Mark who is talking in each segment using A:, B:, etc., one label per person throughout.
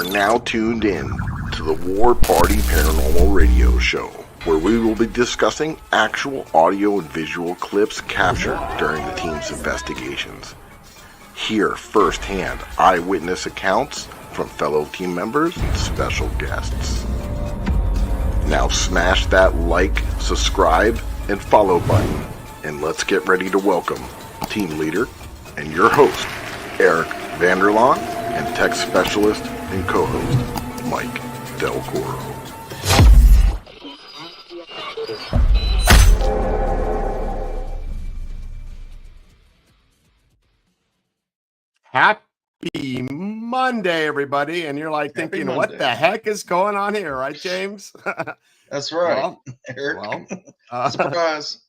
A: now tuned in to the War Party Paranormal Radio Show, where we will be discussing actual audio and visual clips captured during the team's investigations. Hear firsthand eyewitness accounts from fellow team members and special guests. Now smash that like, subscribe, and follow button, and let's get ready to welcome team leader and your host, Eric Vanderlaan, and tech specialist and co-host, Mike Del Coro.
B: Happy Monday, everybody. And you're like thinking, what the heck is going on here, right, James?
C: That's right.
B: Well,
C: Eric. Surprise.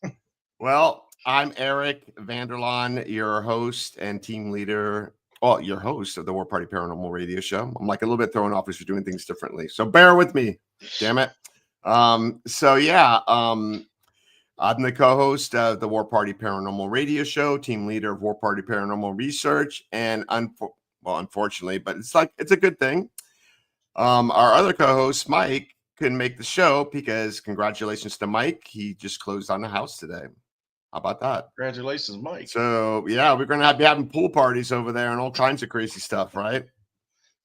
B: Well, I'm Eric Vanderlaan, your host and team leader. Well, your host of the War Party Paranormal Radio Show. I'm like a little bit thrown off because we're doing things differently. So bear with me, damn it. I'm the co-host of the War Party Paranormal Radio Show, team leader of War Party Paranormal Research, and unfortunately, but it's a good thing. Our other co-host, Mike, couldn't make the show because congratulations to Mike. He just closed on the house today. How about that?
C: Congratulations, Mike.
B: So, yeah, we're going to be having pool parties over there and all kinds of crazy stuff, right?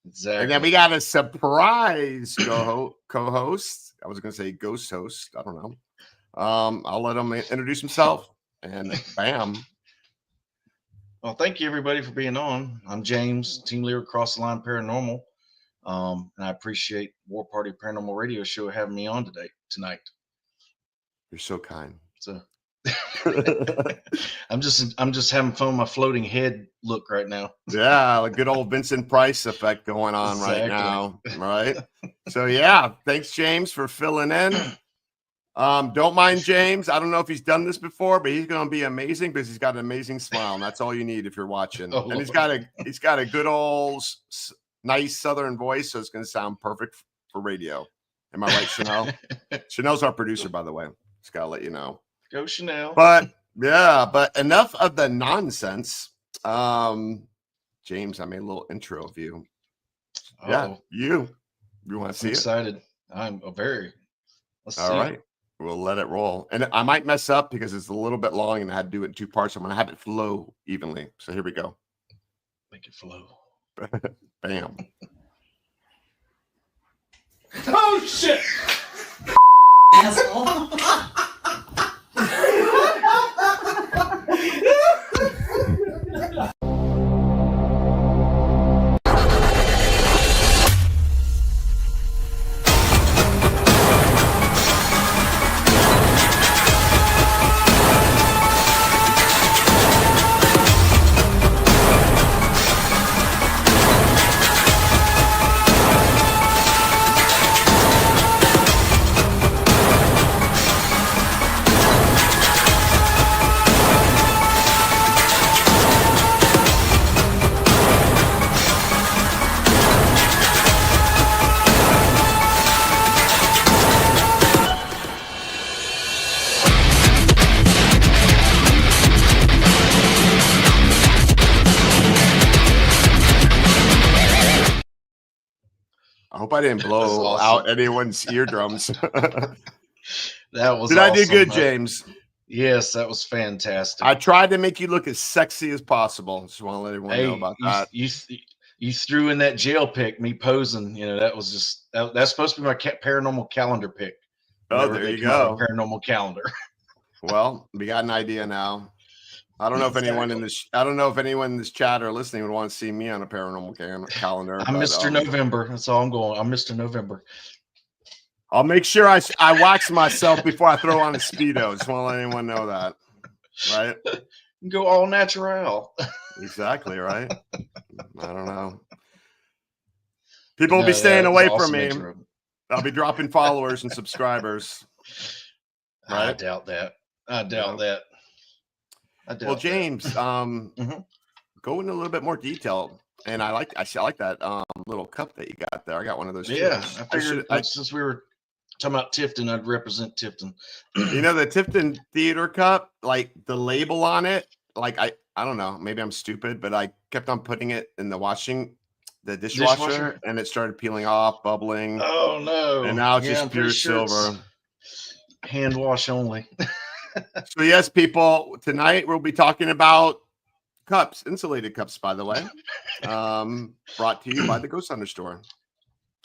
C: Exactly.
B: And then we got a surprise co-host. I was going to say ghost host. I don't know. I'll let him introduce himself, and bam.
C: Well, thank you, everybody, for being on. I'm James, team leader of Cross The Line Paranormal, and I appreciate War Party Paranormal Radio Show having me on tonight.
B: You're so kind.
C: So I'm just having fun with my floating head look right now.
B: Yeah, a good old Vincent Price effect going on right now, right? So yeah, thanks James for filling in. Don't mind James. I don't know if he's done this before, but he's going to be amazing because he's got an amazing smile, and that's all you need if you're watching. And he's got a good old nice Southern voice, so it's going to sound perfect for radio. Am I right, Chanel? Chanel's our producer, by the way. Just got to let you know.
C: Go Chanel.
B: But enough of the nonsense. James, I made a little intro of you. Yeah, you want to see
C: excited. I'm very. Let's
B: all
C: see.
B: Right. We'll let it roll. And I might mess up because it's a little bit long and I had to do it in two parts. I'm going to have it flow evenly. So here we go.
C: Make it flow.
B: Bam.
D: Oh, shit. Asshole.
B: I hope I didn't blow out anyone's eardrums.
C: That was
B: Did
C: awesome.
B: I do good, James?
C: Yes, that was fantastic.
B: I tried to make you look as sexy as possible. Just want to let everyone know about that.
C: You threw in that jail pic, me posing. You know, that was just that's supposed to be my paranormal calendar pic.
B: Oh, there you go.
C: Paranormal calendar.
B: Well, we got an idea now. I don't know if anyone in this chat or listening would want to see me on a paranormal calendar.
C: I'm Mr. November. That's all I'm going. I'm Mr. November.
B: I'll make sure I wax myself before I throw on a Speedo. Just want to let anyone know that. Right?
C: Go all natural.
B: Exactly, right? I don't know. People will be staying away from me. I'll be dropping followers and subscribers.
C: Right? I doubt that.
B: Well, James, go into a little bit more detail. And I like that little cup that you got there. I got one of those.
C: Yeah, too. I figured since we were talking about Tifton, I'd represent Tifton.
B: You know, the Tifton Theater Cup, like the label on it, like I don't know, maybe I'm stupid, but I kept on putting it in the washing the dishwasher, and it started peeling off, bubbling.
C: Oh no!
B: And now it's
C: yeah,
B: just
C: I'm
B: pure
C: pretty sure
B: silver.
C: it's hand wash only.
B: So yes, people, tonight we'll be talking about cups, insulated cups, by the way. Brought to you by the Ghost Hunter store.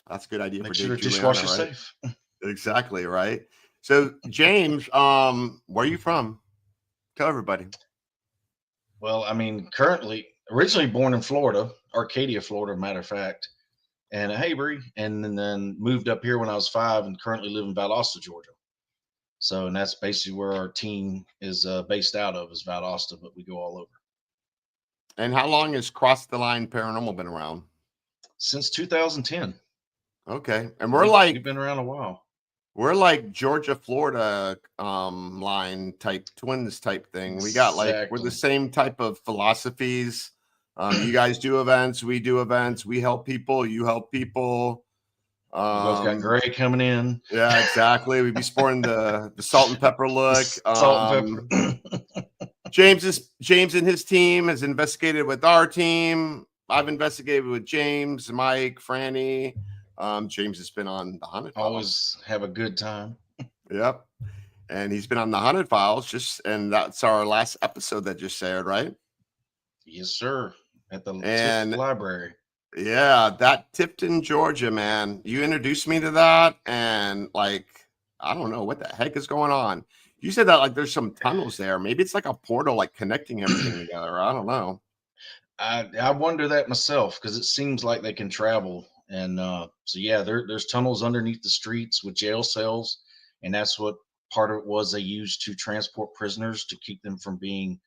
B: That's a good idea
C: Make
B: for
C: sure
B: Dave
C: the dishwasher's
B: Juliana, right?
C: safe.
B: Exactly, right? So James, where are you from? Tell everybody.
C: Well, I mean, originally born in Florida, Arcadia, Florida, matter of fact, and Haybury, and then moved up here when I was 5, and currently live in Valdosta, Georgia. So, and that's basically where our team is based out of, is Valdosta, but we go all over.
B: And how long has Cross the Line Paranormal been around?
C: Since 2010.
B: Okay. And
C: we've been around a while.
B: We're like Georgia, Florida line type twins type thing. We got we're the same type of philosophies. You guys do events, we do events, we help people, you help people.
C: We both got gray coming in.
B: Yeah, exactly. We'd be sporting the salt and pepper look.
C: Salt and pepper.
B: James and his team has investigated with our team. I've investigated with James, Mike, Franny. James has been on the Haunted Files.
C: Always have a good time.
B: Yep. And he's been on the Haunted Files, and that's our last episode that just aired, right?
C: Yes, sir. At the Tifton library.
B: Yeah, that Tifton, Georgia, man. You introduced me to that, and I don't know what the heck is going on. You said that there's some tunnels there. Maybe it's like a portal, connecting everything together. I don't know.
C: I wonder that myself, because it seems like they can travel. And so, yeah, there's tunnels underneath the streets with jail cells. And that's what part of it was. They used to transport prisoners to keep them from being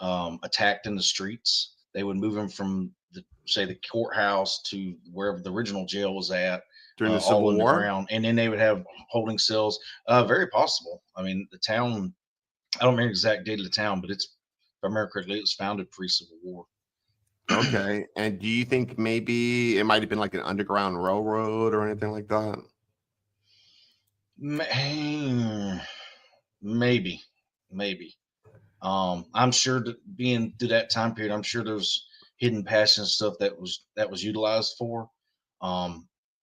C: attacked in the streets. They would move them from, the courthouse to wherever the original jail was at.
B: During the Civil War?
C: Underground. And then they would have holding cells. Very possible. I mean, the town, I don't remember the exact date of the town, but if I remember correctly, it was founded pre-Civil War.
B: Okay. And do you think maybe it might have been like an underground railroad or anything like that?
C: Maybe. I'm sure that being through that time period, I'm sure there's hidden passion stuff that was utilized for.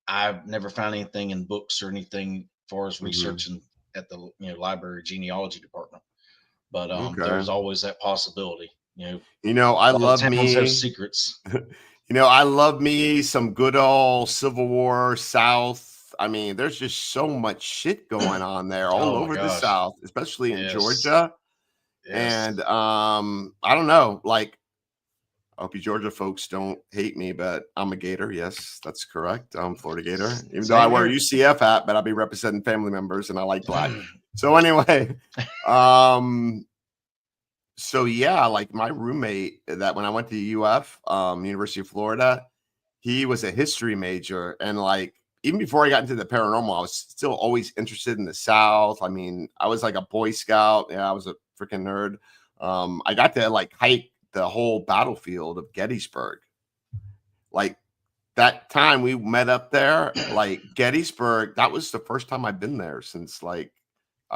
C: I've never found anything in books or anything as far as researching at the library genealogy department. But there's always that possibility.
B: I love me
C: have secrets.
B: I love me some good old Civil War South. I mean, there's just so much shit going on there all over the South, especially in Georgia. Yes. And I don't know, I hope you Georgia folks don't hate me, but I'm a Gator. Yes, that's correct. I'm Florida Gator. Even though I wear a UCF hat, but I'll be representing family members and I like black. So anyway, so yeah, my roommate that when I went to UF, University of Florida, he was a history major. And even before I got into the paranormal, I was still always interested in the South. I mean, I was like a Boy Scout. Yeah, I was a freaking nerd. I got to hike the whole battlefield of Gettysburg. That time we met up there, Gettysburg, that was the first time I've been there since I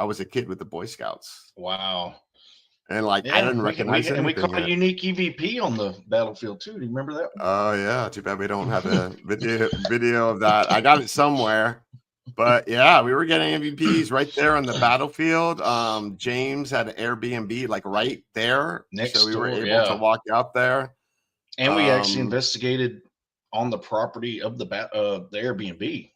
B: was a kid with the Boy Scouts.
C: Wow.
B: And I didn't recognize anything.
C: And we caught a unique EVP on the battlefield too. Do you remember that?
B: Oh yeah. Too bad we don't have a video of that. I got it somewhere. But yeah, we were getting MVPs right there on the battlefield. James had an Airbnb right there.
C: Next
B: so we were
C: door,
B: able to walk out there.
C: And we actually investigated on the property of the Airbnb.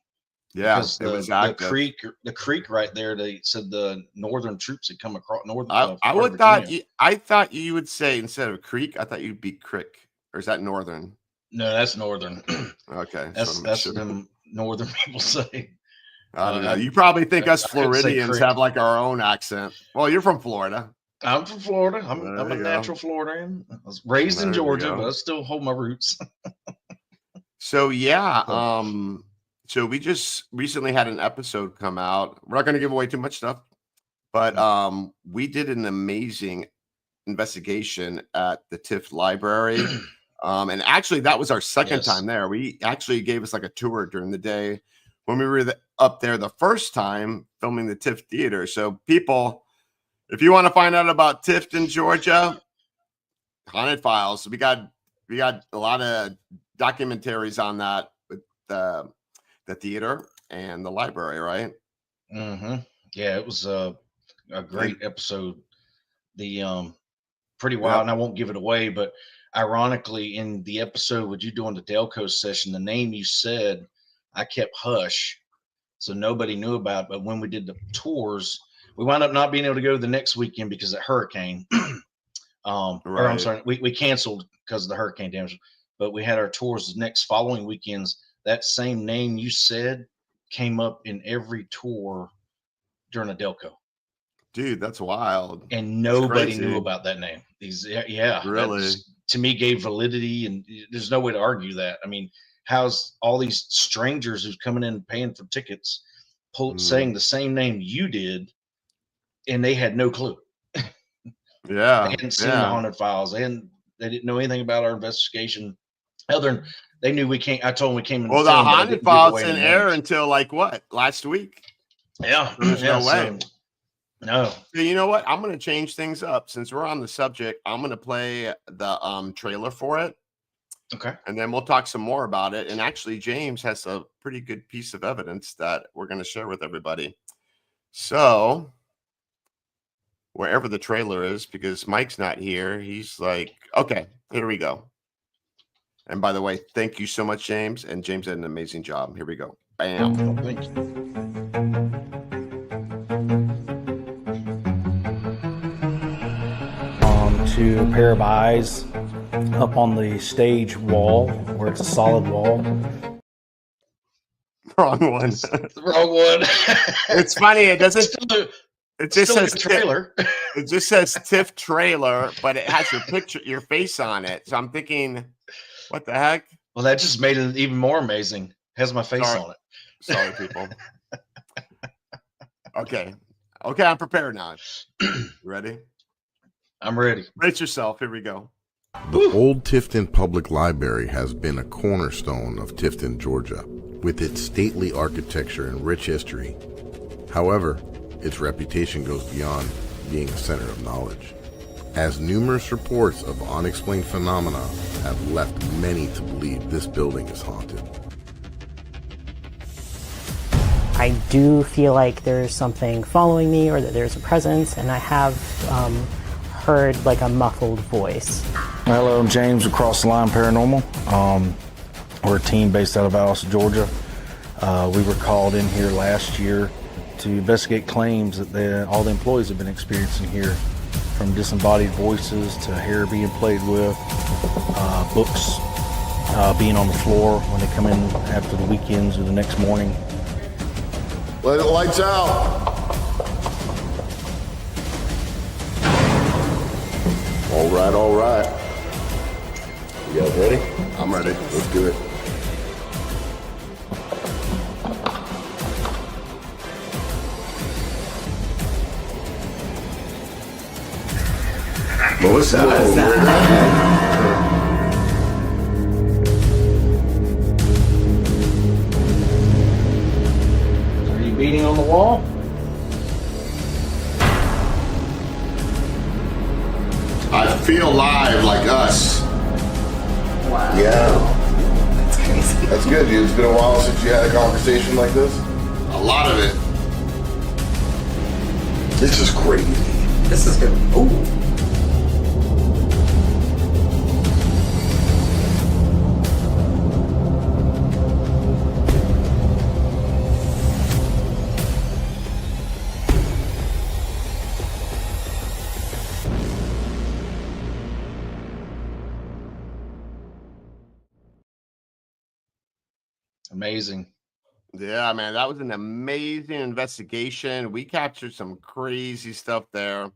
B: Yeah,
C: because the creek right there. They said the northern troops had come across
B: I thought you would say instead of creek, I thought you'd be crick, or is that northern?
C: No, that's northern.
B: Okay,
C: that's them northern people say.
B: I don't know. You probably think us Floridians have our own accent. Well, you're from Florida.
C: I'm from Florida. I'm a natural Floridian. I was raised in Georgia, but I still hold my roots.
B: So yeah, so we just recently had an episode come out. We're not going to give away too much stuff, but we did an amazing investigation at the TIFF library. And actually, that was our second time there. We actually gave us a tour during the day when we were up there the first time filming the TIFF theater. So people, if you want to find out about Tifton, Georgia, Haunted Files, we got a lot of documentaries on that with the theater and the library, right?
C: Mm-hmm. Yeah, it was a great episode. The pretty wild, and I won't give it away, but ironically, in the episode with you doing the Delco session, the name you said, I kept hush, so nobody knew about it. But when we did the tours, we wound up not being able to go the next weekend because of hurricane. Or I'm sorry, we canceled because of the hurricane damage. But we had our tours the next following weekends. That same name you said came up in every tour during a Delco.
B: Dude, that's wild.
C: And nobody knew about that name.
B: Really?
C: To me gave validity, and there's no way to argue that. I mean, how's all these strangers who's coming in and paying for tickets saying the same name you did, and they had no clue.
B: Yeah,
C: they hadn't seen the haunted files, and they didn't know anything about our investigation. Other than they knew we came. I told them we came in.
B: Well, the haunted files didn't air until like what, last week?
C: Yeah,
B: there's no way.
C: No.
B: So you know what? I'm going to change things up since we're on the subject. I'm going to play the trailer for it.
C: Okay.
B: And then we'll talk some more about it. And actually, James has a pretty good piece of evidence that we're going to share with everybody. So wherever the trailer is, because Mike's not here, he's like, okay, here we go. And by the way, thank you so much, James. And James did an amazing job. Here we go. Bam.
C: Oh, thank you.
E: To a pair of eyes up on the stage wall where it's a solid wall.
B: Wrong one.
C: The wrong one.
B: It's funny. It doesn't. It just says
C: trailer.
B: It just says TIFF trailer, but it has your picture, your face on it. So I'm thinking, what the heck?
C: Well, that just made it even more amazing. It has my face on it.
B: Sorry, people. Okay, I'm prepared now. You ready?
C: I'm ready.
B: Brace yourself. Here we go.
A: The old Tifton Public Library has been a cornerstone of Tifton, Georgia, with its stately architecture and rich history. However, its reputation goes beyond being a center of knowledge, as numerous reports of unexplained phenomena have left many to believe this building is haunted.
F: I do feel like there's something following me or that there's a presence, and I have heard like a muffled voice.
E: Hello, I'm James with Cross The Line Paranormal. We're a team based out of Alice, Georgia. We were called in here last year to investigate claims that all the employees have been experiencing here, from disembodied voices to hair being played with, books being on the floor when they come in after the weekends or the next morning.
A: Let it lights out. All right. You guys ready? I'm ready. Let's do it. Melissa.
E: Are you beating on the wall?
A: I feel live like us.
G: Wow.
A: Yeah.
G: That's crazy.
A: That's good, dude. It's been a while since you had a conversation like this. A lot of it. This is crazy.
G: This is good. Ooh.
C: Amazing.
B: Yeah, man, that was an amazing investigation. We captured some crazy stuff there.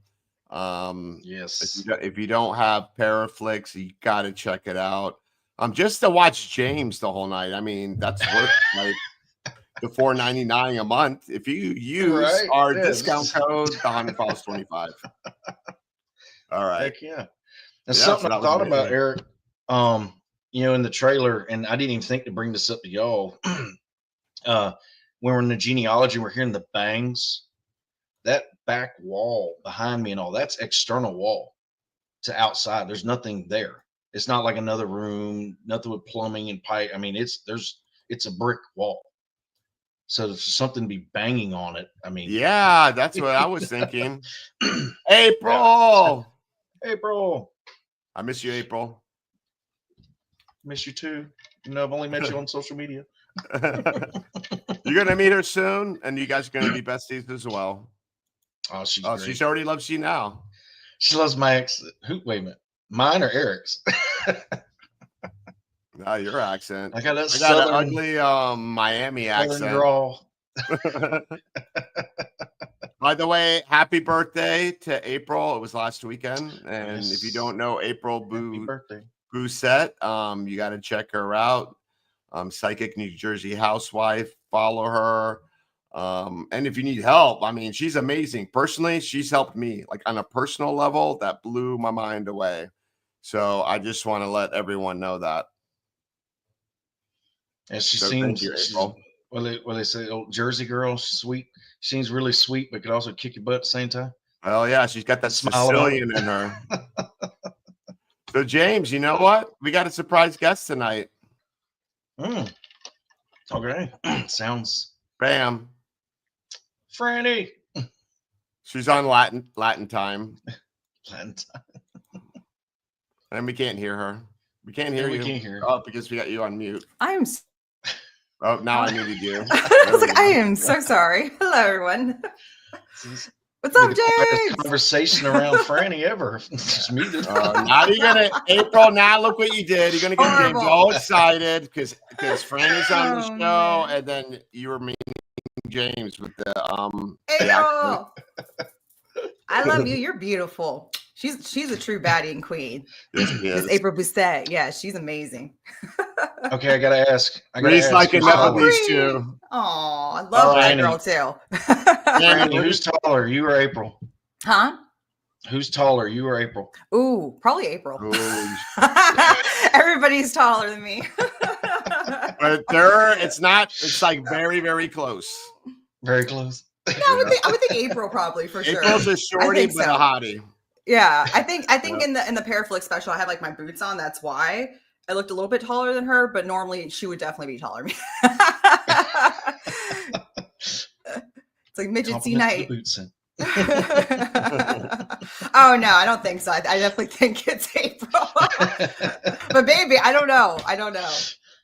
C: Yes.
B: If you don't have Paraflix, you got to check it out. Just to watch James the whole night. I mean, that's worth like the $4.99 a month. If you use our discount code, the Haunted Files 25. All right.
C: Heck yeah. And something I thought about, Eric, in the trailer, and I didn't even think to bring this up to y'all. When we're in the genealogy, we're hearing the bangs. That back wall behind me and all, that's external wall to outside. There's nothing there. It's not like another room, nothing with plumbing and pipe. I mean, it's a brick wall. So if something be banging on it, I mean,
B: Yeah, that's what I was thinking. April.
C: April,
B: I miss you, April.
C: miss you too. You know, I've only met you on social media.
B: You're gonna meet her soon, and you guys are gonna be besties as well.
C: Oh, she's
B: Oh,
C: great.
B: she's already loves you now.
C: She loves my ex. Wait a minute, mine or Eric's?
B: Ah, your accent.
C: I got that
B: I got
C: southern,
B: an ugly Miami
C: southern
B: accent.
C: drawl.
B: By the way, happy birthday to April. It was last weekend, and
C: Yes.
B: if you don't know April
C: Happy birthday.
B: Bousset, you got to check her out. Psychic New Jersey housewife. Follow her. And if you need help, I mean, she's amazing. Personally, she's helped me like on a personal level that blew my mind away. So I just want to let everyone know that.
C: And she
B: So
C: seems,
B: thank you, April.
C: well, they say, oh, Jersey girl, she's sweet. She seems really sweet, but could also kick your butt at the same time.
B: Oh yeah, she's got that
C: Smile
B: Sicilian in her. So James, you know what? We got a surprise guest tonight.
C: Okay. Sounds
B: Bam.
C: Franny.
B: She's on Latin time,
C: Latin time.
B: and we can't hear her. We can't hear
C: Yeah, we
B: you.
C: can't hear her.
B: Oh, because we got you on mute.
H: I am.
B: Oh, now I muted you.
H: I was like, I am so sorry. Hello, everyone. What's up,
C: The quietest
H: James?
C: conversation around Franny ever. Just muted.
B: Now you're gonna April. Now look what you did. You're gonna get James
H: Horrible.
B: all excited because Franny's on the
H: Oh,
B: show,
H: man.
B: and then you were meeting James with the accent.
H: April. I love you. You're beautiful. She's a true baddie and queen.
B: Yes, she
H: This
B: is.
H: April Bousset. Yeah, she's amazing.
C: Okay, I gotta ask.
B: Reese like
C: who's
B: enough of
C: taller?
B: these two.
H: Oh, I love
B: All
H: that
C: right.
H: girl too.
C: Franny, who's taller, you or April?
H: Huh?
C: Who's taller, you or April?
H: Ooh, probably April.
B: Ooh.
H: Everybody's taller than me.
B: But it's not. It's like very, very close.
C: Very close.
H: Yeah, I would think April probably for sure.
B: April's a shorty,
H: think
B: but
H: so.
B: a hottie.
H: Yeah, I think
B: Yeah.
H: in the Paraflix special, I had like my boots on. That's why I looked a little bit taller than her, but normally she would definitely be taller than me. It's like midget
C: Compliments
H: C
C: to
H: night.
C: the boots in.
H: Oh no, I don't think so. I definitely think it's April. But baby, I don't know.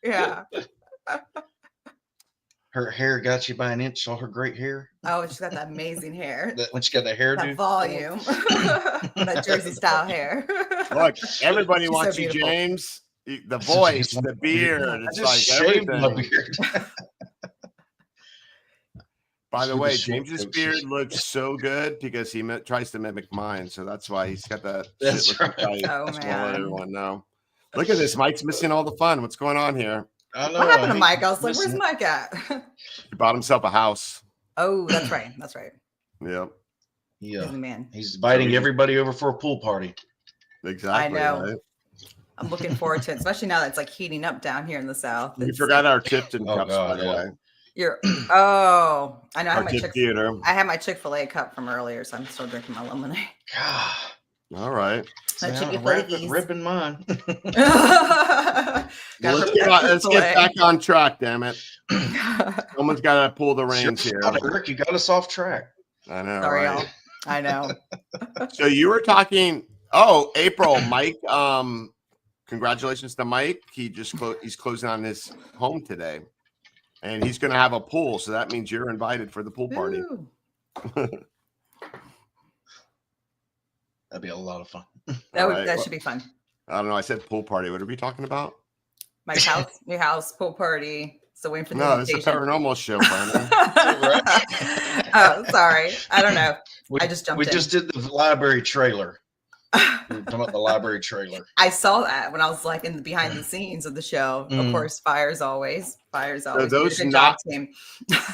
H: Yeah.
C: Her hair got you by an inch, all her great hair.
H: Oh, she's got that amazing hair.
C: When she got that hairdo.
H: That volume. That Jersey style hair.
B: Look, everybody
H: She's
B: wants
H: so
B: you,
H: beautiful.
B: James. The voice, the beard.
C: I
B: It's
C: just
B: like
C: shaved my
B: everything.
C: beard.
B: By the
C: With
B: way,
C: the short
B: James's
C: coat,
B: beard
C: she's-
B: looks so good because he tries to mimic mine. So that's why he's got that
C: That's
B: shit looking
C: right.
B: tight.
H: Oh,
B: Just wanna let
H: man.
B: everyone know. Look at this. Mike's missing all the fun. What's going on here?
C: I know.
H: What happened to
C: hate
H: Mike? I was like, where's
C: missing-
H: Mike at?
B: He bought himself a house.
H: Oh, that's right. That's right.
B: Yep.
H: He's
C: Yeah,
H: the man.
C: he's inviting
B: he's-
C: everybody over for a pool party.
B: Exactly.
H: I know.
B: Right?
H: I'm looking forward to it, especially now that it's like heating up down here in the south.
B: We
H: It's-
B: forgot our Tipton
C: Oh,
B: cups, by
C: God,
B: the
C: yeah.
B: way.
H: You're oh, I know. I
B: Our
H: have my
B: Tip Theater.
H: I had my Chick-fil-A cup from earlier, so I'm still drinking my lemonade.
C: God,
B: All right.
H: That
C: see,
H: chicken
C: I'm
H: flakies.
C: ripping mine.
H: Gotta
B: Let's
H: protect
B: let's get back on track, damn it.
H: Chick-fil-A.
B: Someone's got to pull the reins here.
C: Eric, you got us off track.
B: I know.
H: Sorry,
B: right?
H: y'all. I know.
B: So you were talking. Oh, April, Mike. Congratulations to Mike. He's closing on his home today, and he's going to have a pool. So that means you're invited for the pool party.
H: Ooh.
C: That'd be a lot of fun.
B: All right.
H: That should be fun.
B: I don't know. I said pool party. What are we talking about?
H: My house, new house, pool party. So waiting for the
B: No, it's a
H: invitation.
B: paranormal show, Brandon.
H: Oh, sorry. I don't know. I just jumped
C: We
H: in.
C: just did the library trailer. We were talking about the library trailer.
H: I saw that when I was like in the behind the scenes of the show. Of
C: Mm.
H: course, fires always. Fires always. You did a
B: those
H: good
B: not-
H: job, team.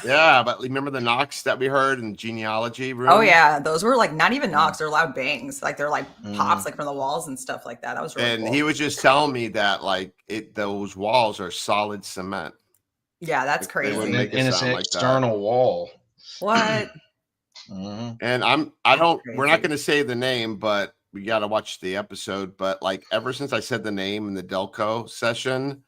B: Yeah, but remember the knocks that we heard in the genealogy room?
H: Oh yeah, those were like not even knocks; they're loud bangs. Like they're like
C: Mm.
H: pops, like from the walls and stuff like that. That was really
B: And
H: cool.
B: he was just telling me that like those walls are solid cement.
H: Yeah, that's
B: They wouldn't
H: crazy.
B: make it
C: And it's
B: sound
C: an
B: like that.
C: external wall.
H: What?
C: Mhm.
B: And we're not going to say the name, but we got to watch the episode, but like ever since I said the name in the Delco session,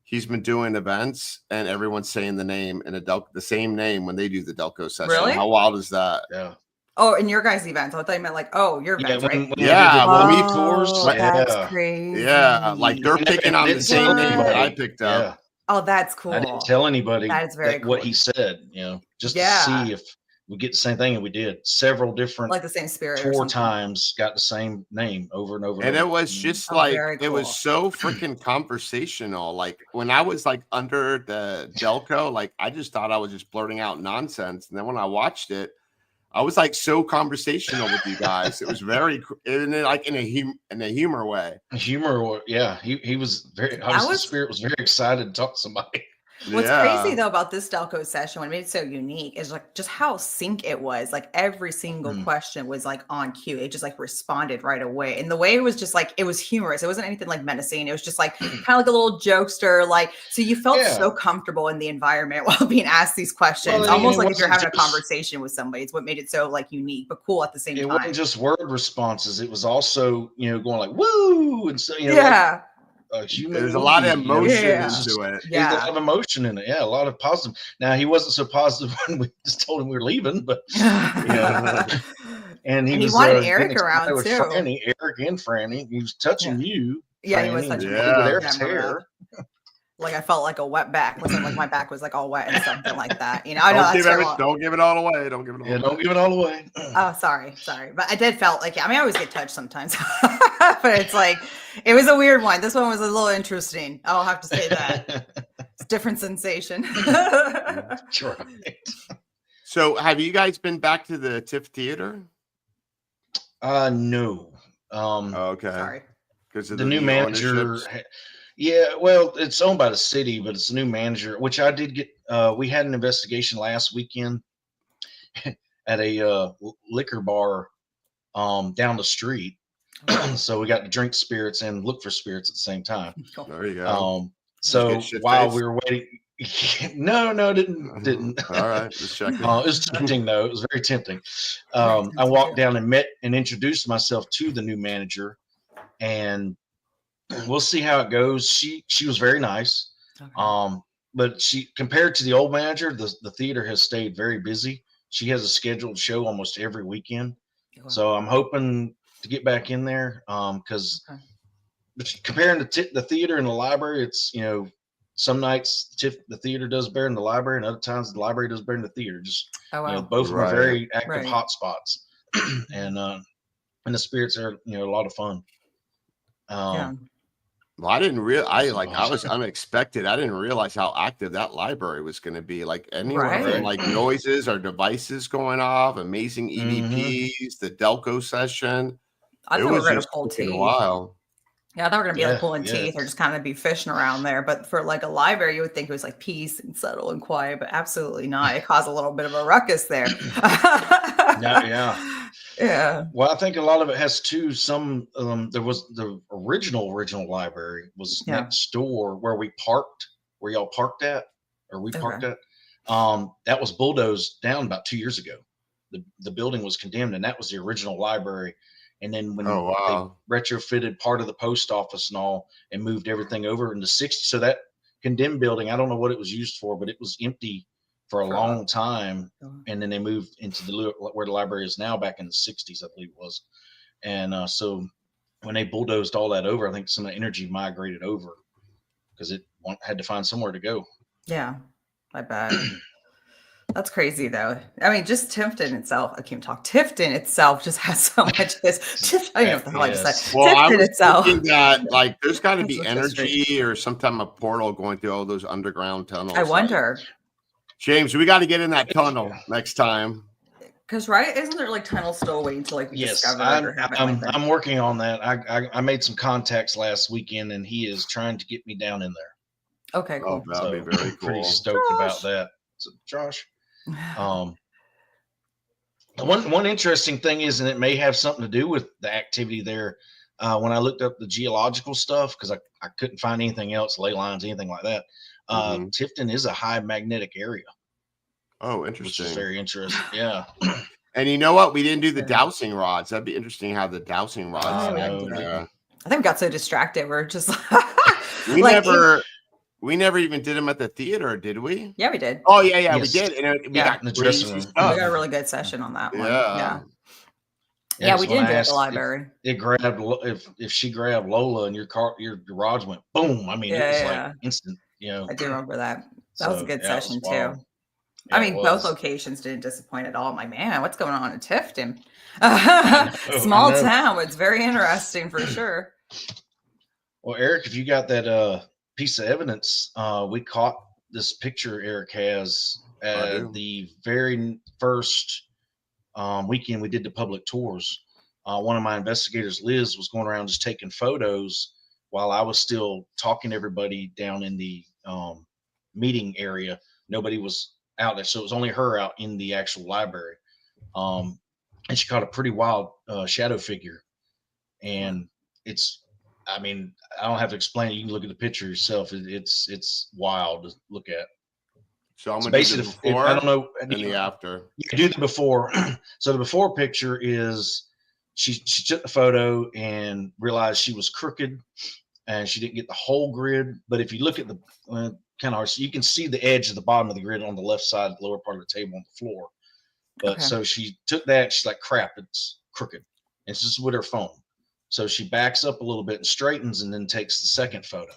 B: he's been doing events and everyone's saying the name in the same name when they do the Delco session.
H: Really?
B: How wild is that?
C: Yeah.
H: Oh, in your guys' events. I thought you meant like, your
C: Yeah,
H: events, right?
C: when
B: Yeah,
C: we
B: when
C: did
B: we
C: the tours.
H: Oh, that's
C: Yeah.
H: crazy.
B: Yeah, like they're picking on the
C: Didn't
B: same
C: tell
B: name that I
C: anybody.
B: picked up.
C: Yeah.
H: Oh, that's cool.
C: I didn't tell anybody
H: That is very
C: what
H: cool.
C: he said, just
H: Yeah.
C: to see if we get the same thing. And we did. Several different
H: Like the same spirit or
C: tour
H: something.
C: times got the same name over and over.
B: And
C: over.
B: it was just
H: Oh,
B: like,
H: very
B: it was
H: cool.
B: so freaking conversational. Like when I was like under the Delco, like I just thought I was just blurting out nonsense. And then when I watched it, I was like so conversational with you guys. It was very, and then like in a humor way.
C: Humor, yeah. He was very. The spirit was very excited to talk to somebody.
H: What's crazy though about this Delco session, what made it so unique is like just how sync it was. Like every single question was like on cue. It just like responded right away. And the way it was just like, it was humorous. It wasn't anything like menacing. It was just like kind of like a little jokester. Like, so you felt so comfortable in the environment while being asked these questions.
C: Well,
H: almost like if you're having a conversation with somebody. It's what made it so like unique, but cool at the same time.
C: It wasn't just word responses. It was also, going like, woo. And so,
H: yeah.
B: There's a lot of emotion into it.
C: Yeah. There's a lot of emotion in it. Yeah, a lot of positive. Now, he wasn't so positive when we just told him we were leaving, but and he
H: wanted Eric around too.
C: Eric and Franny. He was touching you.
H: Yeah,
C: Franny,
H: he was touching
C: with Eric's hair.
H: Like I felt like a wet back. Wasn't like my back was like all wet and something like that. I know
B: don't give it all away. Don't give it all away.
C: Don't give it all away.
H: Oh, sorry. But I did felt like, I always get touched sometimes, but it's like, it was a weird one. This one was a little interesting. I'll have to say that. It's a different sensation.
C: Sure.
B: So have you guys been back to the TIFF Theater?
C: No.
B: Okay.
H: Sorry.
B: Because
C: the new manager. Yeah, well, it's owned by the city, but it's a new manager, which I did get. We had an investigation last weekend at a liquor bar down the street. So we got to drink spirits and look for spirits at the same time.
B: There you go.
C: So while we were waiting, no, didn't.
B: All right, just checking.
C: It was tempting though. It was very tempting. I walked down and met and introduced myself to the new manager, and we'll see how it goes. She was very nice. Okay. But she, compared to the old manager, the theater has stayed very busy. She has a scheduled show almost every weekend. Okay. So I'm hoping to get back in there. Because comparing the theater and the library, it's, some nights the theater does better than the library, and other times the library does better than the theater. Just both of them are very active hot spots. And the spirits are, a lot of fun.
B: Well, I didn't realize. I was unexpected. I didn't realize how active that library was going to be. Like anywhere from like noises or devices going off, amazing EVPs, the Delco session.
H: I thought we were going to pull teeth.
B: A while.
H: Yeah, I thought we were going to be like pulling teeth or just kind of be fishing around there. But for like a library, you would think it was like peace and subtle and quiet, but absolutely not. It caused a little bit of a ruckus there. Yeah.
C: Well, I think a lot of it has to there was the original library was next door where y'all parked at, or we parked at. That was bulldozed down about 2 years ago. The building was condemned, and that was the original library. And then when they retrofitted part of the post office and all and moved everything over in the 60s, so that condemned building, I don't know what it was used for, but it was empty for a long time. And then they moved into where the library is now back in the 60s, I believe it was. And so when they bulldozed all that over, I think some of the energy migrated over because it had to find somewhere to go.
H: Yeah, I bet. That's crazy though. I mean, just Tifton itself, I can't talk. Tifton itself just has so much this. I don't know what the hell I just said.
B: Well,
H: Tifton
B: I was
H: itself.
B: thinking that like there's got to be energy or some type of portal going through all those underground tunnels.
H: I wonder.
B: James, we got to get in that tunnel next time.
H: Because isn't there like tunnels still waiting to like be discovered?
C: I'm working on that. I made some contacts last weekend, and he is trying to get me down in there.
H: Okay, cool.
B: Oh, that'd be very cool.
C: Pretty stoked about that. So, Josh. One interesting thing is, and it may have something to do with the activity there. When I looked up the geological stuff, because I couldn't find anything else, ley lines, anything like that. Tifton is a high magnetic area.
B: Oh, interesting.
C: Which is very interesting. Yeah.
B: And you know what? We didn't do the dowsing rods. That'd be interesting how the dowsing rods.
H: I think we got so distracted. We're just
B: we never even did them at the theater, did we?
H: Yeah, we did.
B: Oh yeah,
C: Yes.
B: we did. And we
H: Yeah.
B: got
C: In the dressing
B: crazy
C: room.
B: stuff.
H: We got a really good session on that one.
B: Yeah.
H: Yeah, we
C: so when
H: didn't do
C: I
H: it at
C: asked
H: the library.
C: It grabbed if she grabbed Lola and your garage went boom. I mean, it was like instant. You know,
H: I do remember that. That was a good session too.
C: Yeah,
H: I mean, both locations didn't disappoint at all. I'm like, man, what's going on in Tifton? Small town. It's very interesting for sure.
C: Well, Eric, if you got that piece of evidence, we caught this picture Eric has at the very first weekend we did the public tours. One of my investigators, Liz, was going around just taking photos while I was still talking to everybody down in the meeting area. Nobody was out there, so it was only her out in the actual library. And she caught a pretty wild shadow figure. And I mean, I don't have to explain it. You can look at the picture yourself. It's wild to look at.
B: So I'm gonna do the before.
C: I don't know.
B: And the after.
C: You can do the before. So the before picture is she took the photo and realized she was crooked and she didn't get the whole grid. But if you look at the kind of hard, so you can see the edge of the bottom of the grid on the left side, the lower part of the table on the floor. But so she took that. She's like, crap, it's crooked. And it's just with her phone. So she backs up a little bit and straightens and then takes the second photo.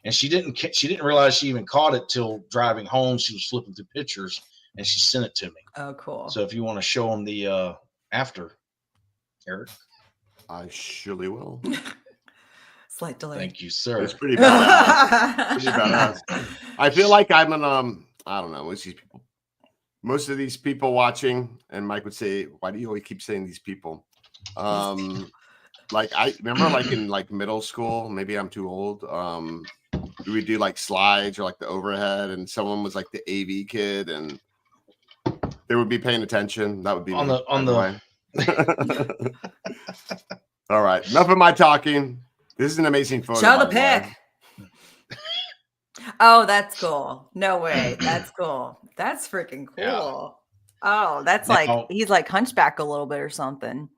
C: And she didn't realize she even caught it till driving home. She was flipping through pictures and she sent it to me.
H: Oh, cool.
C: So if you want to show them the after, Eric.
B: I surely will.
H: Slight delay.
C: Thank you, sir.
B: It's pretty badass. Pretty badass. I feel like I'm an I don't know, most of these people watching, and Mike would say, why do you always keep saying these people? Like I remember like in like middle school, maybe I'm too old. We would do like slides or like the overhead, and someone was like the AV kid, and they would be paying attention. That would be
C: on the way.
B: All right, enough of my talking. This is an amazing photo.
H: Show the pic. Oh, that's cool. No way. That's cool. That's freaking cool.
C: Yeah.
H: Oh, that's
C: Now,
H: like he's like hunchback a little bit or something.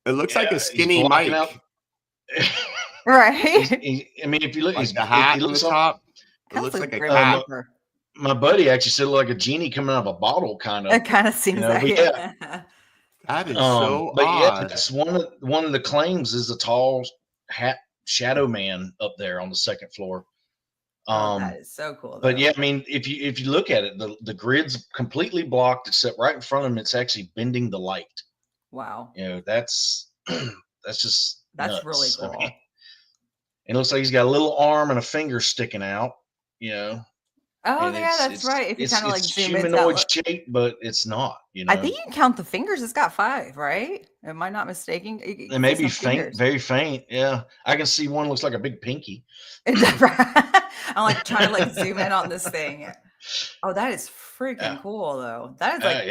B: It looks like a skinny Mike.
H: Right.
C: I mean, if you look,
B: like the hat on the top. It looks like a hat.
C: My buddy actually said it looked like a genie coming out of a bottle, kind of.
H: It kind of seems like
C: yeah.
B: That is so
C: but
B: odd.
C: yeah, that's one of the claims is a tall hat shadow man up there on the second floor.
H: That is so cool.
C: But yeah, I mean, if you look at it, the grid's completely blocked except right in front of him. It's actually bending the light.
H: Wow.
C: You know, that's just nuts.
H: Really cool.
C: I mean, it looks like he's got a little arm and a finger sticking out. You know.
H: Oh yeah, that's right. If you kind of like zoom in,
C: humanoid shape, but it's not. You know,
H: I think you can count the fingers. It's got 5, right? Am I not mistaken?
C: It may be faint, very faint. Yeah, I can see one looks like a big pinky.
H: I'm like trying to like zoom in on this thing. Oh, that is freaking cool, though. That is like,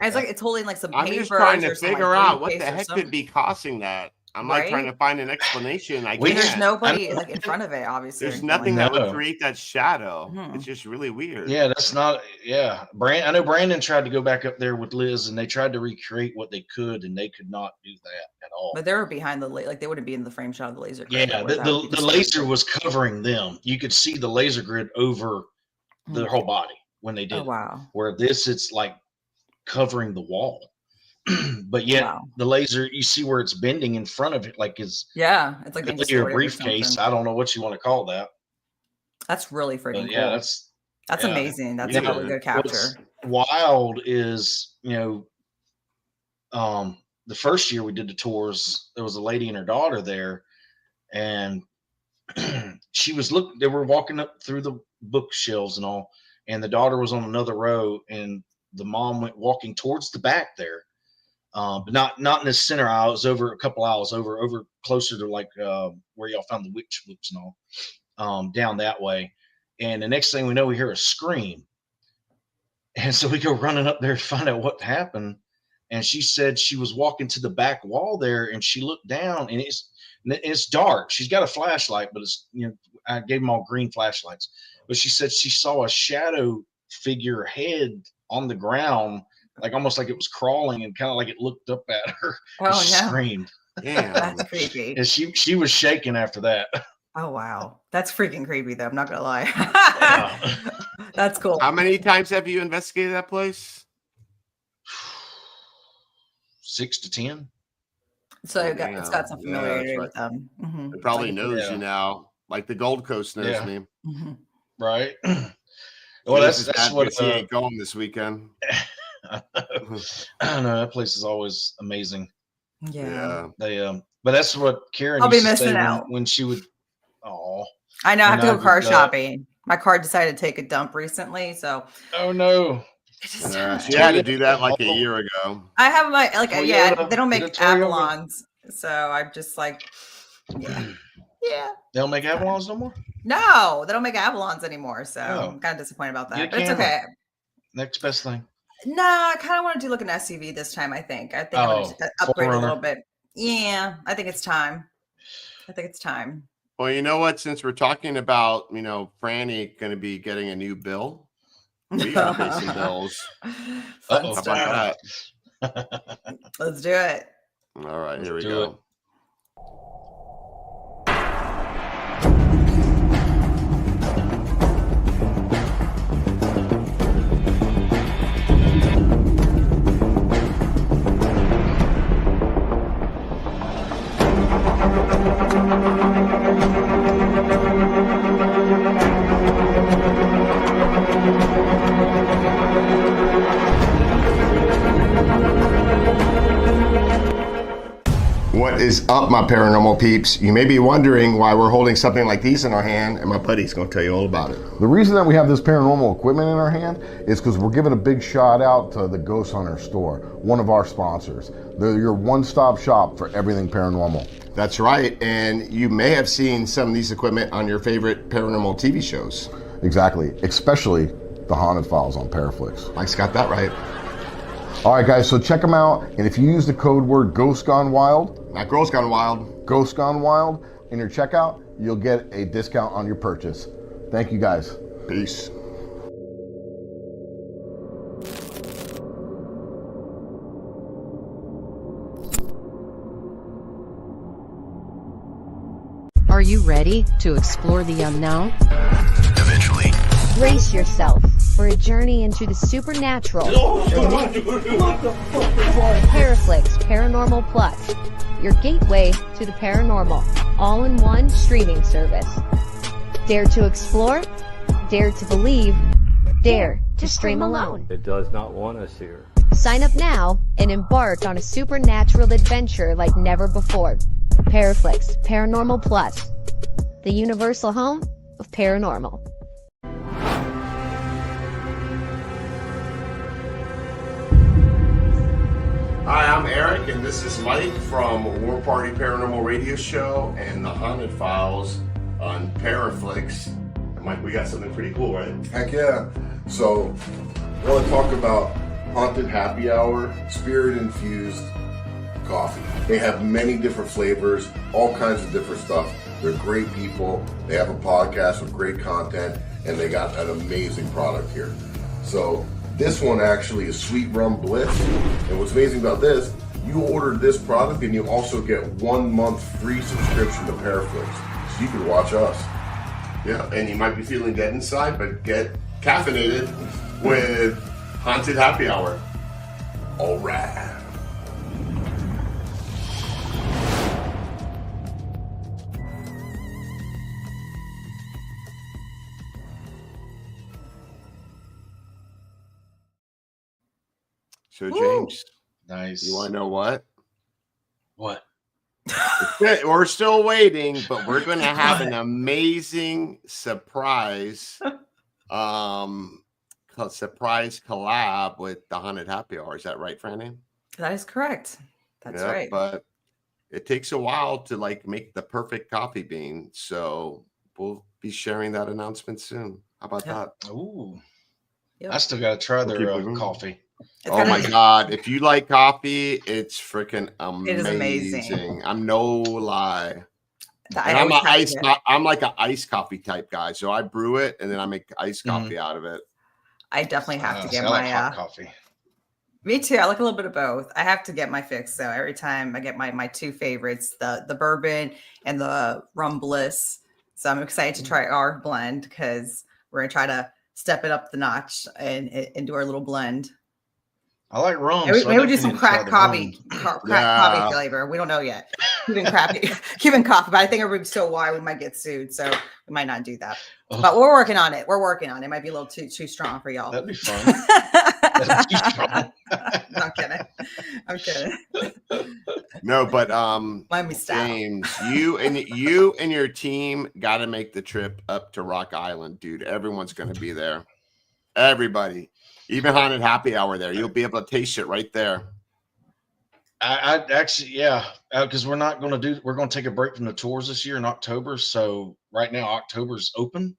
H: it's like it's holding like some paper.
B: I'm just trying to figure out what the heck could be causing that. I'm like trying to find an explanation.
H: There's nobody like in front of it, obviously.
B: There's nothing that would create that shadow. It's just really weird.
C: Yeah, that's not. Yeah, I know Brandon tried to go back up there with Liz, and they tried to recreate what they could, and they could not do that at all.
H: But they were behind the like they wouldn't be in the frame shot of the laser grid.
C: Yeah, the laser was covering them. You could see the laser grid over the whole body when they did.
H: Oh, wow.
C: Where this, it's like covering the wall. But yet the laser, you see where it's bending in front of it, like it's
H: like
C: your briefcase. I don't know what you want to call that.
H: That's really freaking cool.
C: Yeah,
H: that's amazing. That's a really good capture.
C: What's wild is, the first year we did the tours, there was a lady and her daughter there, and she was they were walking up through the bookshelves and all, and the daughter was on another row, and the mom went walking towards the back there. But not in the center aisle. It was over a couple aisles over closer to like where y'all found the witch books and all, down that way. And the next thing we know, we hear a scream, and so we go running up there to find out what happened. And she said she was walking to the back wall there, and she looked down, and it's dark. She's got a flashlight, but it's I gave them all green flashlights. But she said she saw a shadow figure head on the ground, like almost like it was crawling and kind of like it looked up at her.
H: Oh
C: and she
H: no,
C: screamed.
B: Damn.
H: that's creepy.
C: And she was shaking after that.
H: Oh wow, that's freaking creepy though. I'm not gonna lie.
C: Yeah.
H: That's cool.
B: How many times have you investigated that place?
C: 6 to 10.
H: So it's got some
B: Yeah,
H: familiarity
B: that's
H: with them. Mhm.
B: It probably
H: Like-
B: knows
C: Yeah.
B: you now, like the Gold Coast knows
C: Yeah.
B: me.
H: Mhm.
C: Right. Well,
B: This is
C: that's
B: sad
C: what
B: because he ain't going this weekend.
C: I don't know. That place is always amazing.
H: Yeah.
C: They but that's what Karen
H: I'll be
C: used to
H: missing
C: say
H: out.
C: when she would. Oh,
H: I know. I have to
C: When
H: go
C: I
H: car
C: would,
H: shopping. My car decided to take a dump recently, so
C: oh no.
H: it just,
B: She had to do that like a year ago.
H: I have my
C: Toyota.
H: they don't make
C: Get a Toyota.
H: Avalons, so I'm just like, yeah.
C: They don't make Avalons no more.
H: No, they don't make Avalons anymore, so
C: Oh.
H: I'm kind of disappointed about
C: Get a
H: that. But it's
C: Camry.
H: okay.
C: Next best thing.
H: No, I kind of want to do like an SUV this time. I think I'm gonna just upgrade a
C: 4Runner.
H: little bit. Yeah, I think it's time.
B: Well, you know what? Since we're talking about, Franny going to be getting a new bill, we got to pay some bills.
H: Fun
C: Uh-oh.
B: How
H: stuff.
B: about that?
H: Let's do it.
B: All right, here we
C: Let's do
B: go.
C: it.
A: What is up, my paranormal peeps? You may be wondering why we're holding something like these in our hand, and my buddy's going to tell you all about it.
I: The reason that we have this paranormal equipment in our hand is because we're giving a big shout out to the Ghost Hunter store, one of our sponsors. They're your one-stop shop for everything paranormal.
A: That's right, and you may have seen some of these equipment on your favorite paranormal TV shows.
I: Exactly, especially the Haunted Files on Paraflix.
A: Mike's got that right.
I: All right, guys, so check them out, and if you use the code word Ghost Gone Wild,
A: Not Girls Gone Wild.
I: Ghost Gone Wild, in your checkout, you'll get a discount on your purchase. Thank you, guys.
A: Peace.
J: Are you ready to explore the unknown?
A: Eventually.
K: Brace yourself for a journey into the supernatural. Paraflix Paranormal Plus, your gateway to the paranormal, all-in-one streaming service. Dare to explore, dare to believe, dare to stream alone.
L: It does not want us here.
K: Sign up now and embark on a supernatural adventure like never before. Paraflix Paranormal Plus, the universal home of paranormal.
A: Hi, I'm Eric, and this is Mike from War Party Paranormal Radio Show and the Haunted Files on Paraflix. And Mike, we got something pretty cool, right?
M: Heck yeah. So, I want to talk about Haunted Happy Hour, spirit-infused coffee. They have many different flavors, all kinds of different stuff. They're great people. They have a podcast with great content, and they got an amazing product here. So, this one actually is Sweet Rum Bliss. And what's amazing about this, you order this product and you also get 1 month free subscription to Paraflix. So you can watch us.
A: Yeah, and you might be feeling dead inside, but get caffeinated with Haunted Happy Hour. All right.
B: So, James,
C: Nice.
B: you want to know what?
C: What?
B: We're still waiting, but we're going to have an amazing surprise, surprise collab with the Haunted Happy Hour. Is that right, Franny?
H: That is correct. That's
B: Yeah,
H: right.
B: But it takes a while to make the perfect coffee bean. So we'll be sharing that announcement soon. How about that?
C: Ooh.
H: Yep.
C: I still got to try
B: Keep
C: their
B: moving.
C: coffee.
H: It's
B: Oh
H: kinda-
B: my God. If you like coffee, it's freaking amazing.
H: It is amazing.
B: I'm no lie.
H: I
B: And I'm
H: always have to-
B: I'm like an iced coffee type guy. So I brew it and then I make iced
C: Mhm.
B: coffee out of it.
H: I definitely have to
C: See,
H: get
C: I like
H: my
C: hot coffee.
H: Me too. I like a little bit of both. I have to get my fix. So every time I get my two favorites, the bourbon and the rum bliss. So I'm excited to try our blend because we're gonna try to step it up the notch and do our little blend.
C: I like rum.
H: Maybe,
C: So I
H: maybe do
C: definitely
H: some
C: need to try
H: crack
C: the
H: coffee,
C: rum.
H: crack coffee flavor. We don't know yet. Cuban coffee, but I think everybody's so wide we might get sued, so we might not do that.
C: Oh.
H: But we're working on it. We're working on it. It might be a little too strong for y'all.
C: That'd be fun. That's too strong.
H: No, I'm kidding. I'm kidding.
B: No, but
H: Miami style.
B: James, you and your team got to make the trip up to Rock Island, dude. Everyone's going to be there. Everybody, even Haunted Happy Hour there. You'll be able to taste it right there.
C: I actually, yeah, because we're going to take a break from the tours this year in October. So right now, October's open.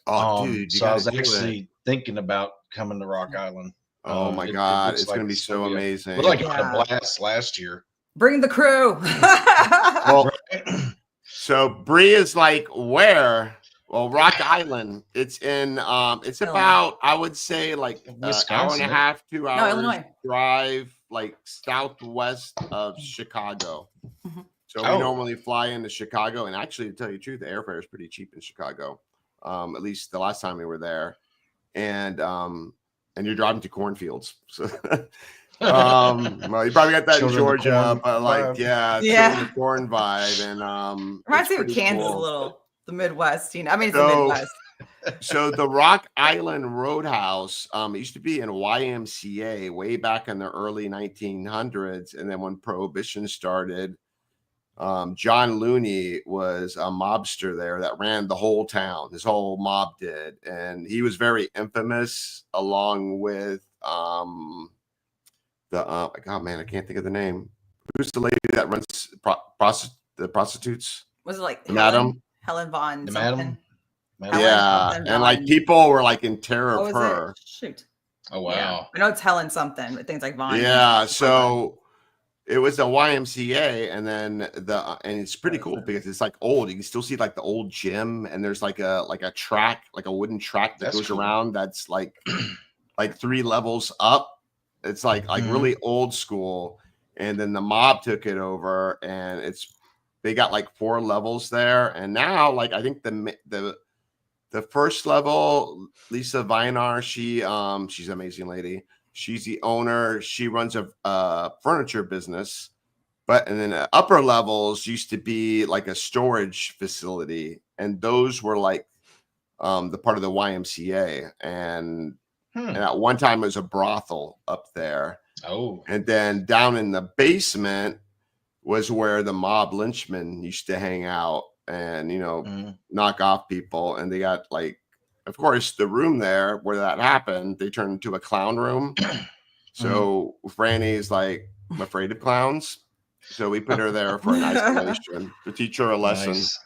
B: Oh, dude.
C: So I was actually thinking about coming to Rock Island.
B: Oh my God. It's
C: like
B: going to be so amazing.
C: It looked like I had a blast last year.
H: Bring the crew.
B: Well, so Bree is like, where? Well, Rock Island. It's in it's about, I would say, like an hour and a half, 2 hours
H: Illinois.
B: drive, like southwest of Chicago. So we normally fly into Chicago, and actually, to tell you the truth, the airfare is pretty cheap in Chicago. At least the last time we were there. And you're driving to cornfields. So well, you probably got that in Georgia, but like, yeah, the corn vibe. And
H: reminds me of Kansas a little, the Midwest, you know. I mean, it's the Midwest.
B: So the Rock Island Roadhouse it used to be in YMCA way back in the early 1900s, and then when Prohibition started, John Looney was a mobster there that ran the whole town. His whole mob did, and he was very infamous, along with God, man, I can't think of the name. Who's the lady that runs the prostitutes?
H: Was it like
B: Madam
H: Helen Von
C: the
H: something?
C: Madam?
B: Yeah, and like people were like in terror of her.
H: Shoot.
C: Oh wow.
H: Yeah. I know it's Helen something, but things like Vaughn.
B: Yeah, so it was a YMCA, and then and it's pretty cool because it's like old. You can still see like the old gym, and there's like a track, like a wooden track that goes around. That's like 3 levels up. It's like really old school, and then the mob took it over, and they got like 4 levels there, and now like I think the first level, Lisa Vinar, she's an amazing lady. She's the owner. She runs a furniture business, and then the upper levels used to be like a storage facility, and those were like the part of the YMCA, and at one time it was a brothel up there.
C: Oh,
B: and then down in the basement was where the mob lynchmen used to hang out and knock off people, and they got like. Of course, the room there where that happened, they turned into a clown room. So Franny's like, I'm afraid of clowns. So we put her there for an isolation to teach her a lesson.
C: Nice.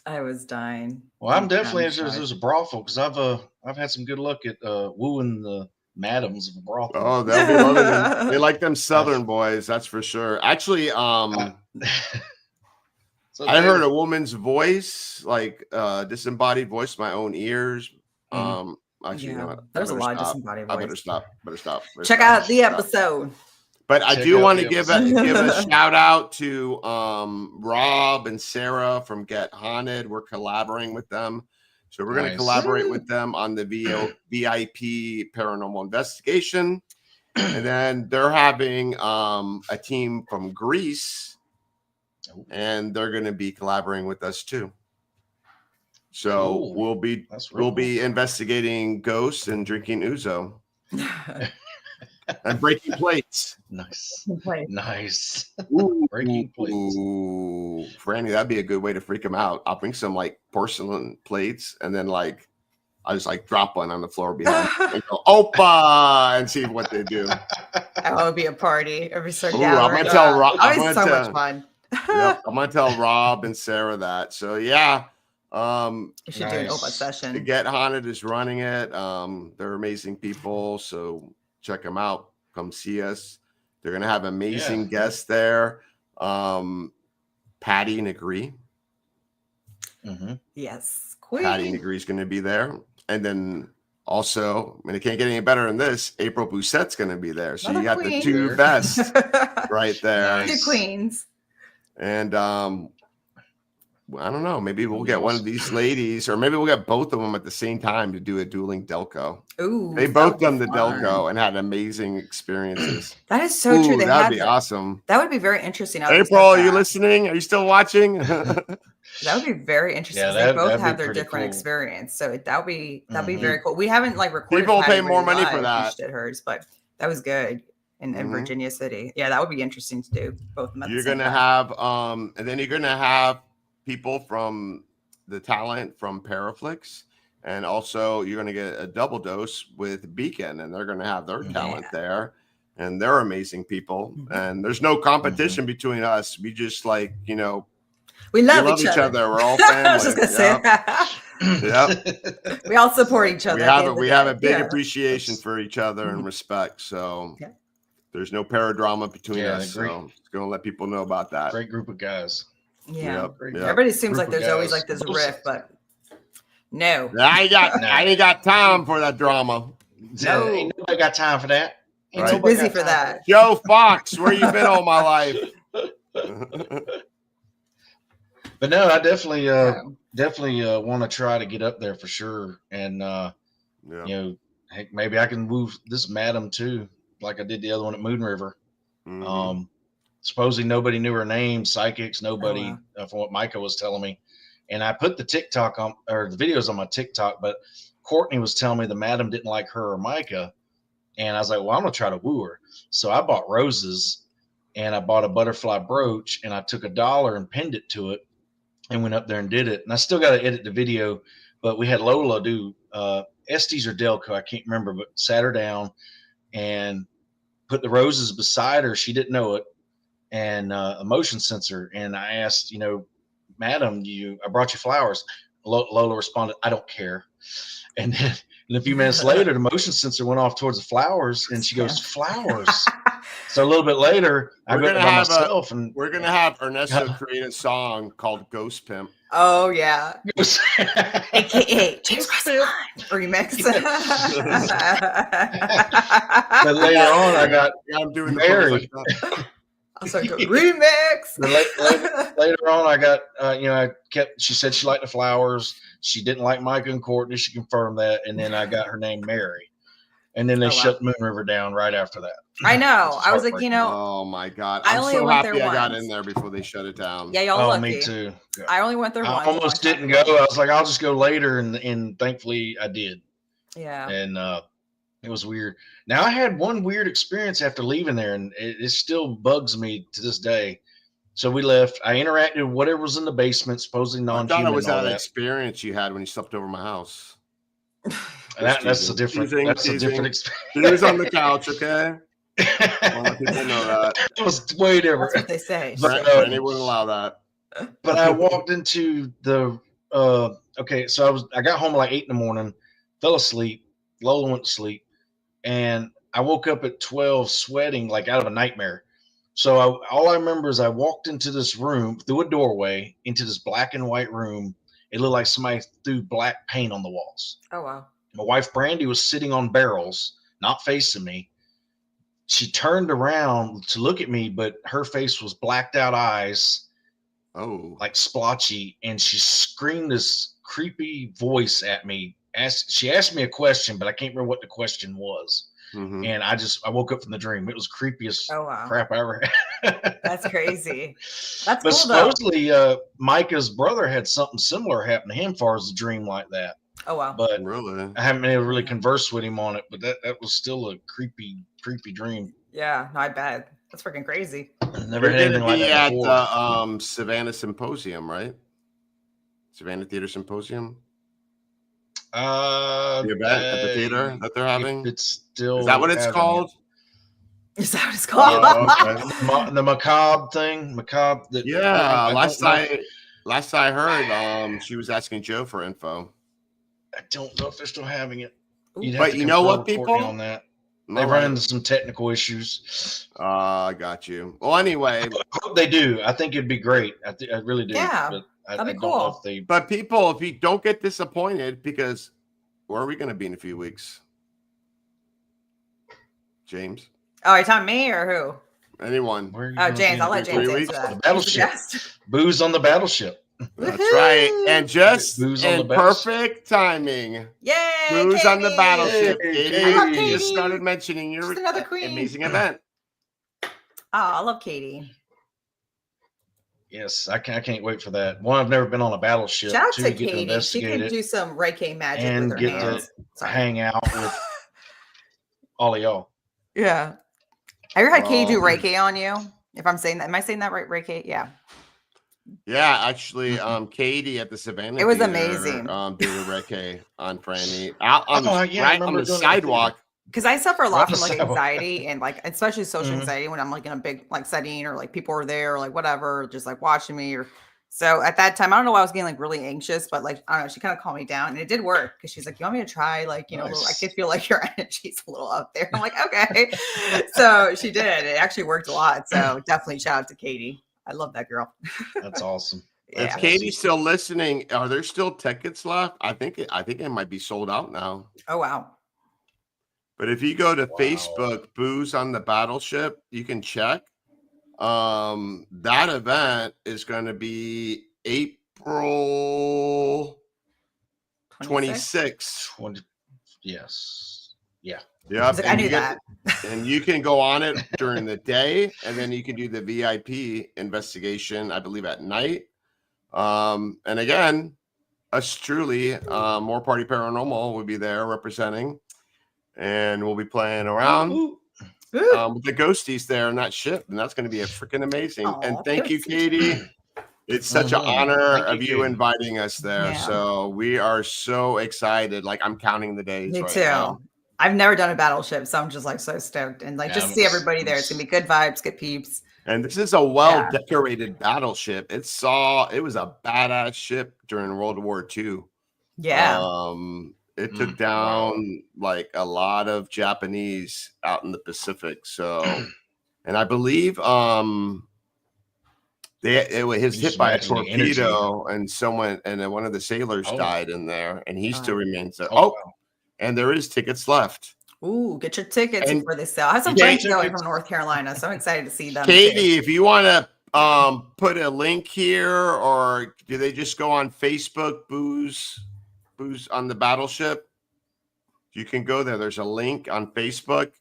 H: I was dying.
C: Well, I'm definitely interested there's a brothel because I've had some good luck at wooing the madams of a brothel.
B: Oh, they'll be loving them. They like them Southern boys, that's for sure. Actually, I heard a woman's voice, like disembodied voice, my own ears. Actually, you know what?
H: There's a lot of disembodied voice.
B: Better stop.
H: Check out the episode.
B: But I do want to give a shout out to Rob and Sarah from Get Haunted. We're collaborating with them. So we're going to collaborate with them on the VIP paranormal investigation. And then they're having a team from Greece, and they're going to be collaborating with us too. So we'll be investigating ghosts and drinking ouzo and breaking plates.
C: Nice.
B: Ooh,
C: breaking plates.
B: Ooh, Franny, that'd be a good way to freak them out. I'll bring some like porcelain plates, and then like I just like drop one on the floor behind and go Opa and see what they do.
H: That would be a party. Every certain
B: I'm gonna tell Rob.
H: Always so much fun.
B: Yep, I'm gonna tell Rob and Sarah that. So yeah.
H: You should do an Opa session.
B: The Get Haunted is running it. They're amazing people, so check them out. Come see us. They're gonna have amazing guests there. Patty Negree.
H: Yes, Queen.
B: Patty Negree is gonna be there, and then Also, I mean, it can't get any better than this. April Boussette's going to be there. So
H: Another
B: you got
H: queen.
B: the two best right there.
H: Two queens.
B: And I don't know. Maybe we'll get one of these ladies, or maybe we'll get both of them at the same time to do a dueling Delco.
H: Ooh,
B: they both done the Delco and had amazing experiences.
H: That is so true.
B: That'd be awesome.
H: That would be very interesting.
B: April, are you listening? Are you still watching?
H: That would be very interesting.
C: Yeah,
H: they both have their different experience, so that'd be very cool. We haven't like recorded.
B: People will pay more money for that.
H: Hers, but that was good in Virginia City. Yeah, that would be interesting to do both of them.
B: You're gonna have and then you're gonna have people from the talent from Paraflix, and also you're gonna get a double dose with Beacon, and they're gonna have their talent there, and they're amazing people. And there's no competition between us. We just we love each other. We're all family.
H: I was just gonna say that.
B: Yep.
H: We all support each other.
B: We have a big appreciation for each other and respect. So there's no paradrama between us. So just gonna let people know about that.
C: Great group of guys.
H: Yeah. Everybody seems like there's always like this riff, but no.
B: I ain't got time for that drama.
C: No, ain't nobody got time for that.
H: Ain't too busy for that.
B: Joe Fox, where you been all my life?
C: But no, I definitely want to try to get up there for sure. And heck, maybe I can move this madam too, like I did the other one at Moon River. Supposedly nobody knew her name, psychics, nobody, from what Micah was telling me. And I put the TikTok on, or the videos on my TikTok, but Courtney was telling me the madam didn't like her or Micah. And I was like, well, I'm going to try to woo her. So I bought roses and I bought a butterfly brooch and I took $1 and pinned it to it and went up there and did it. And I still got to edit the video, but we had Lola do Estes or Delco, I can't remember, but sat her down and put the roses beside her. She didn't know it. And a motion sensor. And I asked, madam, I brought you flowers. Lola responded, I don't care. And then a few minutes later, the motion sensor went off towards the flowers and she goes, flowers. So a little bit later, I go by myself and
B: we're going to have Ernesto create a song called Ghost Pimp.
H: Oh, yeah. AKA James Cummings remix.
C: But later on,
B: I'm doing
C: Mary.
H: I'll start doing remix.
C: Later on, I got, she said she liked the flowers. She didn't like Micah and Courtney. She confirmed that. And then I got her name Mary. And then they shut Moon River down right after that.
H: I know. I was like,
B: oh my God. I'm so happy I got in there before they shut it down.
H: Yeah, y'all lucky.
C: Me too. Yeah.
H: I only went there once.
C: I almost didn't go. I was like, I'll just go later. And thankfully I did.
H: Yeah.
C: And it was weird. Now I had one weird experience after leaving there, and it still bugs me to this day. So we left. I interacted with whatever was in the basement, supposedly non-human.
B: I thought it was that experience you had when you slept over my house.
C: That's a different experience.
B: He was on the couch, okay? I want people to know that.
C: It was way different.
H: That's what they say.
B: Brandy wouldn't allow that.
C: But I walked into the so I got home at like 8 in the morning, fell asleep. Lola went to sleep, and I woke up at 12 sweating like out of a nightmare. So all I remember is I walked into this room through a doorway into this black and white room. It looked like somebody threw black paint on the walls.
H: Oh, wow.
C: My wife, Brandy, was sitting on barrels, not facing me. She turned around to look at me, but her face was blacked out eyes.
B: Oh,
C: like splotchy. And she screamed this creepy voice at me. She asked me a question, but I can't remember what the question was.
B: Mm-hmm.
C: And I woke up from the dream. It was creepiest crap I ever
H: had. That's crazy. That's
C: but
H: cool,
C: supposedly Micah's brother had something similar happen to him as far as a dream like that.
H: Oh, wow.
C: But
B: really,
C: I haven't been able to really converse with him on it, but that was still a creepy dream.
H: Yeah, I bet. That's freaking crazy.
C: Never had anything like that before.
B: At the Savannah Symposium, right? Savannah Theater Symposium. The event at the theater that they're having.
C: It's still.
B: Is that what it's called?
H: Is that what it's called?
C: Okay. The macabre thing. Macabre.
B: Yeah. Last I heard, she was asking Joe for info.
C: I don't know if they're still having it.
B: But you know what, people?
C: On that. They run into some technical issues.
B: I got you. Well, anyway,
C: I hope they do. I think it'd be great. I really do.
H: Yeah,
C: but
H: that'd be cool.
B: But people, if you don't get disappointed, because where are we going to be in a few weeks? James?
H: Oh, are you talking me or who?
B: Anyone?
H: Oh, James. I'll let James answer
C: The
H: that.
C: battleship. Booze on the battleship.
B: That's right. And just
C: Booze on the
B: in
C: battleship.
B: perfect timing.
H: Yay!
B: Booze on the
H: Katie!
B: battleship.
C: Yay,
B: Katie,
H: I love
B: you
H: Katie.
B: just started mentioning your
H: She's another queen.
B: amazing event.
H: Oh, I love Katie.
C: Yes, I can't wait for that. One, I've never been on a battleship.
H: Shout out
C: Two,
H: to
C: get to
H: Katie. She
C: investigate
H: can
C: it
H: do some Reiki magic
C: and
H: with her
C: get
H: hands.
C: to hang out with all of y'all.
H: Yeah. Have you ever had Katie do
C: Well,
H: Reiki on you? If I'm saying that, am I saying that right? Reiki? Yeah.
B: Yeah, actually, Katie at the Savannah
H: It was
B: Theater,
H: amazing.
B: did a recce on Franny out on
C: I
B: right on
C: remember
B: the
C: doing it
B: sidewalk.
H: Because I suffer a
C: Right
H: lot
C: on the
H: from like
C: sidewalk.
H: anxiety and like especially social anxiety when I'm like in a big like setting or like people are there or like whatever, just like watching me or so at that time, I don't know why I was getting like really anxious, but like I don't know, she kind of calmed me down and it did work because she's like, you want me to try? Like, you know, I could feel like your energy's a little up there. I'm like, okay. So she did. It actually worked a lot. So definitely shout out to Katie. I love that girl.
C: That's awesome.
B: If
H: Yeah.
B: Katie's still listening, are there still tickets left? I think it might be sold out now.
H: Oh wow.
B: But if you go to Facebook, Booze on the Battleship, you can check. That event is going to be April 26th.
C: 20, yes. Yeah.
B: Yeah.
H: Like, I knew that.
B: And you can go on it during the day, and then you can do the VIP investigation, I believe, at night. And again, us truly, More Party Paranormal will be there representing, and we'll be playing around with the ghosties there and that ship, and that's going to be a freaking amazing. And thank you, Katie. It's such an honor of you inviting us there.
H: Yeah.
B: So we are so excited. Like I'm counting the days.
H: Me
B: right
H: too.
B: now.
H: I've never done a battleship, so I'm just like so stoked and like just see everybody there. It's gonna be good vibes, good peeps.
B: And this is a well-decorated battleship. It was a badass ship during World War II.
H: Yeah.
B: It took down like a lot of Japanese out in the Pacific. So, and I believe it was hit by a torpedo, and then one of the sailors died in there, and he still remains there. And there is tickets left.
H: Ooh, get your tickets before they sell. I have some
B: Yeah,
H: friends going from North Carolina, so I'm excited to see them.
B: Katie,
H: too.
B: if you want to put a link here, or do they just go on Facebook, Booze on the Battleship? You can go there. There's a link on Facebook,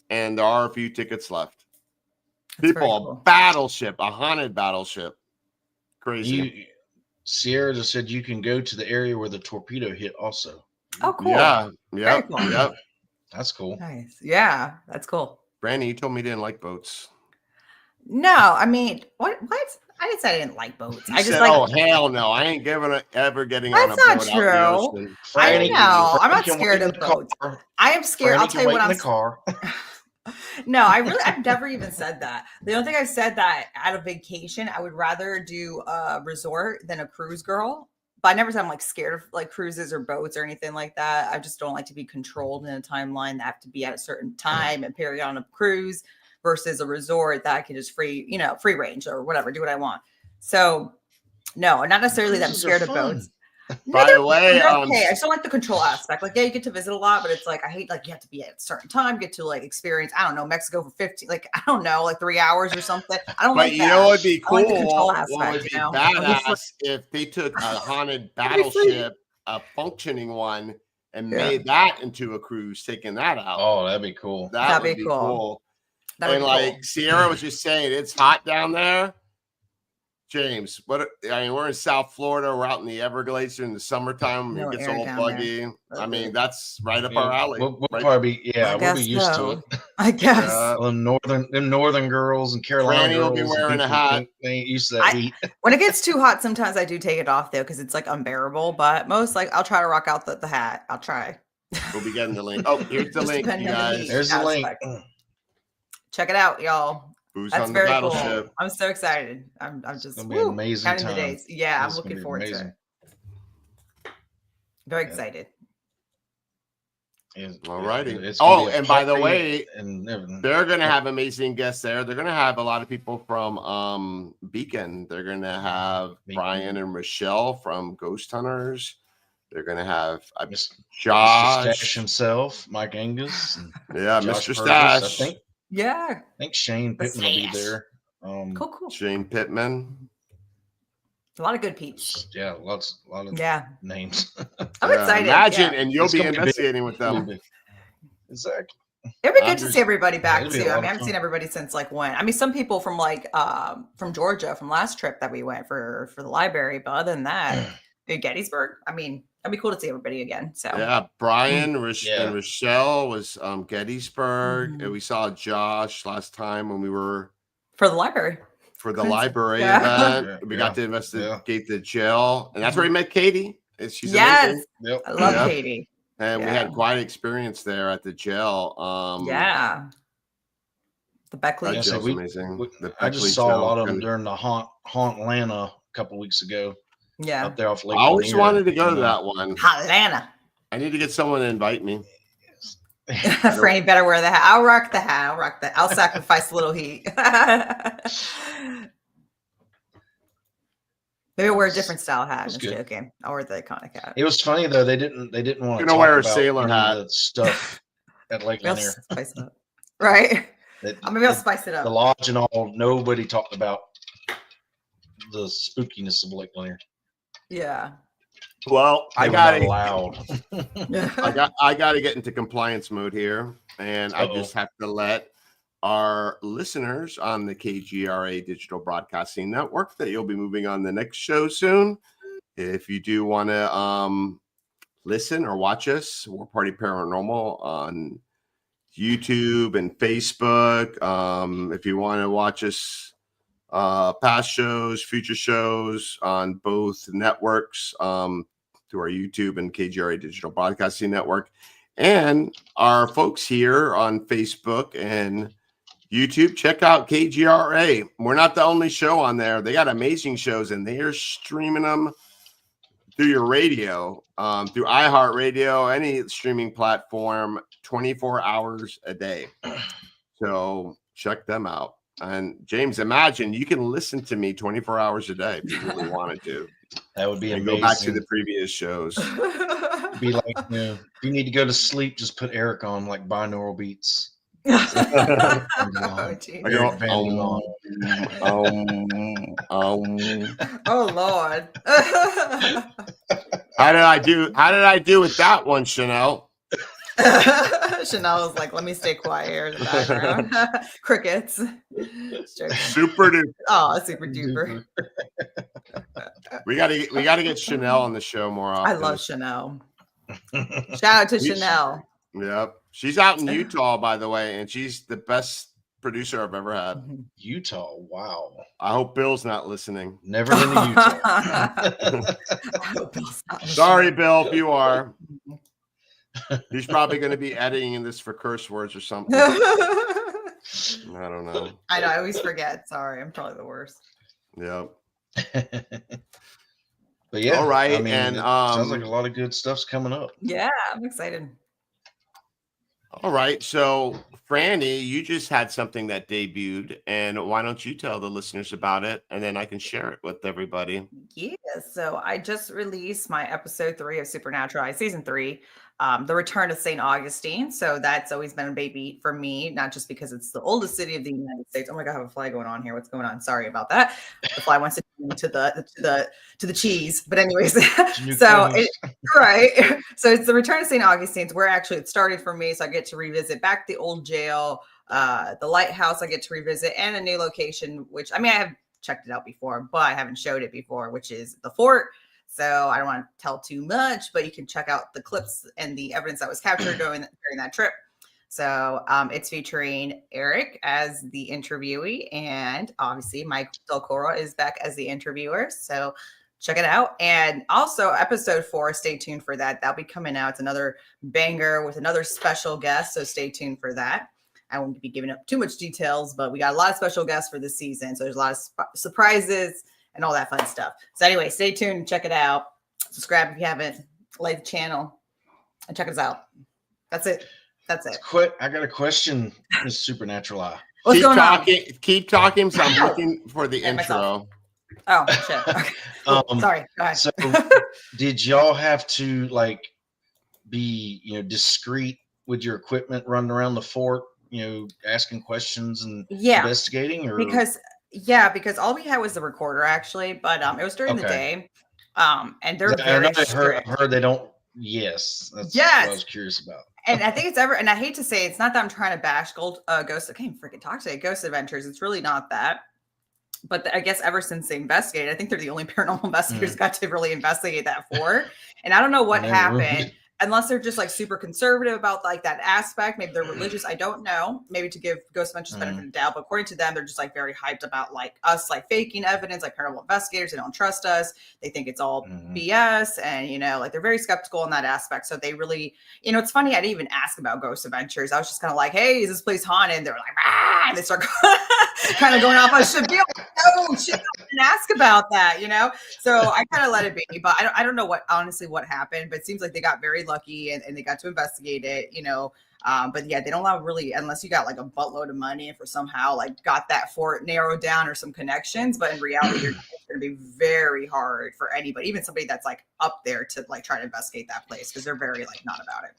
B: and there are a few tickets left. People, a battleship, a haunted battleship. Crazy.
C: Sierra just said you can go to the area where the torpedo hit also.
H: Oh, cool.
B: Yeah.
H: Very cool.
B: Yep.
C: That's cool.
H: Nice. Yeah, that's cool.
B: Brandy, you told me you didn't like boats.
H: No, I mean, what? I didn't say I didn't like boats. I just
B: said,
H: like.
B: oh hell no! I ain't ever getting on a
H: That's not
B: boat
H: true.
B: out in the ocean.
H: I know. I'm not
C: can
H: scared
C: wait
H: of
C: in the
H: boats.
C: car.
H: I am scared.
C: Franny
H: I'll
C: can
H: tell you
C: wait
H: what
C: in
H: I'm.
C: the car.
H: No, I've never even said that. The only thing I've said that at a vacation, I would rather do a resort than a cruise girl. But I never said I'm like scared of like cruises or boats or anything like that. I just don't like to be controlled in a timeline that have to be at a certain time and period on a cruise versus a resort that I can just free range or whatever, do what I want. So no, not necessarily that I'm
C: Cruises are
H: scared of
C: fun.
H: boats.
B: By the way,
H: they're okay. I just don't like the control aspect. Like, yeah, you get to visit a lot, but it's like I hate like you have to be at a certain time, get to like experience, I don't know, Mexico for 15, like I don't know, like 3 hours or something. I don't like
B: But you
H: that.
B: know what would be
H: I
B: cool?
H: like the control
B: What
H: aspect,
B: would be
H: you know?
B: badass if they took a haunted battleship, a functioning one, and made that into a cruise, taking that out.
C: Oh, that'd be cool.
B: That would be cool.
H: That'd
B: And
H: be
B: like
H: cool.
B: Sierra was just saying, it's hot down there. James, we're in South Florida. We're out in the Everglades in the summertime.
H: No
B: it gets a
H: air
B: little
H: down
B: buggy. I mean, that's right up our alley.
C: We'll
B: right?
C: probably be,
H: I
C: we'll
H: guess
C: be used
H: so.
C: to it.
H: I guess.
C: Them northern girls and Carolina
B: Franny will
C: girls.
B: be wearing a
C: people
B: hat.
C: They ain't used to that heat.
H: When it gets too hot, sometimes I do take it off though, because it's like unbearable. But most like I'll try to rock out the hat. I'll try.
B: We'll be getting the link. Oh, here's the
H: Just
B: link,
H: depending
B: you
H: on the
B: guys.
H: heat
C: There's the link.
H: aspect. Check it out, y'all.
B: Booze
H: That's
B: on the
H: very cool.
B: Battleship.
H: I'm so excited. I'm just
C: gonna be an amazing
H: counting
C: time.
H: the days. Yeah,
C: It's
H: I'm
C: gonna
H: looking
C: be
H: forward
C: amazing.
H: to it. Very excited.
B: All righty.
C: It's gonna be a
B: And by the
C: party
B: way,
C: and everything.
B: they're going to have amazing guests there. They're going to have a lot of people from Beacon. They're going to have
C: Beacon.
B: Brian and Michelle from Ghost Hunters. They're going to have
C: Mr.
B: Josh
C: Stash himself, Mike Angus. And
B: yeah,
C: Josh
B: Mr.
C: Purvis.
B: Stash.
H: Yeah.
C: I think Shane Pittman will be there.
H: Cool.
B: Shane Pittman.
H: A lot of good peeps.
C: Yeah, a lot of names.
H: I'm excited.
B: Imagine,
H: yeah.
B: and you'll
C: It's
B: be
C: gonna be big.
B: investigating with them.
C: Exactly.
H: It'd be good to see everybody back
C: It'd be
H: too.
C: a
H: I
C: lot
H: mean, I
C: of
H: haven't
C: fun.
H: seen everybody since like when. I mean, some people from like from Georgia from last trip that we went for the library, but other than that, in Gettysburg. I mean, it'd be cool to see everybody again. So
B: Yeah, Brian and Rochelle was Gettysburg, and we saw Josh last time when we were
H: for the library.
B: For the library
H: Yeah.
B: event, we got to investigate the jail, and that's where we met Katie. And she's
H: yes,
B: amazing.
C: Yep.
H: I love Katie.
B: And we had quite an experience there at the jail.
H: Yeah. The Beckley.
B: That
C: Yeah,
B: jail's
C: so
B: amazing. The
C: I just
B: Beckley
C: saw a
B: jail.
C: lot of them during the haunt Atlanta a couple weeks ago.
H: Yeah.
C: Up there off Lake
B: I always
C: Lanier.
B: wanted to go to that one.
H: Atlanta.
B: I need to get someone to invite me.
H: Franny better wear the hat. I'll rock the hat. I'll sacrifice a little heat. Maybe I'll wear a different style hat. I'm
C: good.
H: joking. I'll wear the iconic hat.
C: It was funny though. They didn't want to
B: You're
C: talk
B: gonna wear a
C: about
B: sailor
C: any
B: hat.
C: of the stuff at Lake
H: Maybe I'll
C: Lanier.
H: spice it up. Right? Maybe I'll spice it
C: The
H: up.
C: lodge and all. Nobody talked about the spookiness of Lake Lanier.
H: Yeah.
B: Well, I
C: They were
B: got
C: not allowed.
B: I got to get into compliance mode here, and I just have to let our listeners on the KGRA Digital Broadcasting Network that you'll be moving on the next show soon. If you do want to listen or watch us, War Party Paranormal on YouTube and Facebook. If you want to watch us past shows, future shows on both networks, through our YouTube and KGRA Digital Broadcasting Network, and our folks here on Facebook and YouTube, check out KGRA. We're not the only show on there. They got amazing shows, and they are streaming them through your radio, through iHeartRadio, any streaming platform, 24 hours a day. So check them out. And James, imagine you can listen to me 24 hours a day if you really wanted to.
C: That would be
B: and
C: amazing.
B: go back to the previous shows.
C: Be like, if you need to go to sleep, just put Eric on like binaural beats.
H: Oh,
B: I go,
H: oh Lord.
B: How did I do with that one, Chanel?
H: Chanel was like, let me stay quiet here in the background. Crickets.
B: Super duper.
H: Oh, super duper.
B: We gotta get Chanel on the show more often.
H: I love Chanel. Shout out to Chanel.
B: Yep. She's out in Utah, by the way, and she's the best producer I've ever had.
C: Utah, wow.
B: I hope Bill's not listening.
C: Never been to Utah.
B: Sorry, Bill, if you are. He's probably going to be editing this for curse words or something. I don't know.
H: I know. I always forget. Sorry. I'm probably the worst.
B: Yep.
C: But yeah.
B: All right.
C: I mean,
B: and
C: sounds like a lot of good stuff's coming up.
H: Yeah. I'm excited.
B: All right. So, Franny, you just had something that debuted, and why don't you tell the listeners about it, and then I can share it with everybody.
H: Yeah. So I just released my episode 3 of Supernatural, season 3. The Return of St. Augustine. So that's always been a baby for me, not just because it's the oldest city of the United States. Oh my God, I have a fly going on here. What's going on? Sorry about that. The fly wants to the cheese. But anyways, right. So it's the Return of St. Augustine. It's where actually it started for me. So I get to revisit back the old jail, the lighthouse I get to revisit, and a new location, which I mean I have checked it out before, but I haven't showed it before, which is the fort. So I don't want to tell too much, but you can check out the clips and the evidence that was captured during that trip. So it's featuring Eric as the interviewee, and obviously Mike Del Coro is back as the interviewer. So check it out. And also episode 4, stay tuned for that. That'll be coming out. It's another banger with another special guest. So stay tuned for that. I won't be giving up too much details, but we got a lot of special guests for this season. So there's a lot of surprises and all that fun stuff. So anyway, stay tuned and check it out. Subscribe if you haven't. Like the channel and check us out. That's it.
C: I got a question, Miss Supernatural Eye.
H: What's going on?
B: Keep talking. So I'm looking for the intro.
H: Oh shit. Okay. Sorry. Go ahead.
C: So did y'all have to like be, discreet with your equipment running around the fort, asking questions and
H: Yeah,
C: investigating, or
H: because all we had was the recorder actually, but it was during the day. And they're very strict.
C: I've heard they don't. Yes, that's what I was curious about.
H: And I think and I hate to say, it's not that I'm trying to bash Ghost. I can't even freaking talk today. Ghost Adventures. It's really not that. But I guess ever since they investigated, I think they're the only paranormal investigators got to really investigate that fort. And I don't know what happened, unless they're just like super conservative about like that aspect. Maybe they're religious. I don't know. Maybe to give Ghost Adventures the benefit of the doubt. But according to them, they're just like very hyped about like us, like faking evidence, like paranormal investigators. They don't trust us. They think it's all BS. And, like they're very skeptical in that aspect. So they really, it's funny. I didn't even ask about Ghost Adventures. I was just kind of like, hey, is this place haunted? And they're like, ah, and they start kind of going off on shit. No, shit, and ask about that, So I kind of let it be, but I don't know what happened, but it seems like they got very lucky and they got to investigate it, but yeah, they don't allow really, unless you got like a buttload of money and for somehow like got that fort narrowed down or some connections, but in reality, it's going to be very hard for anybody, even somebody that's like up there to like try to investigate that place because they're very like not about it.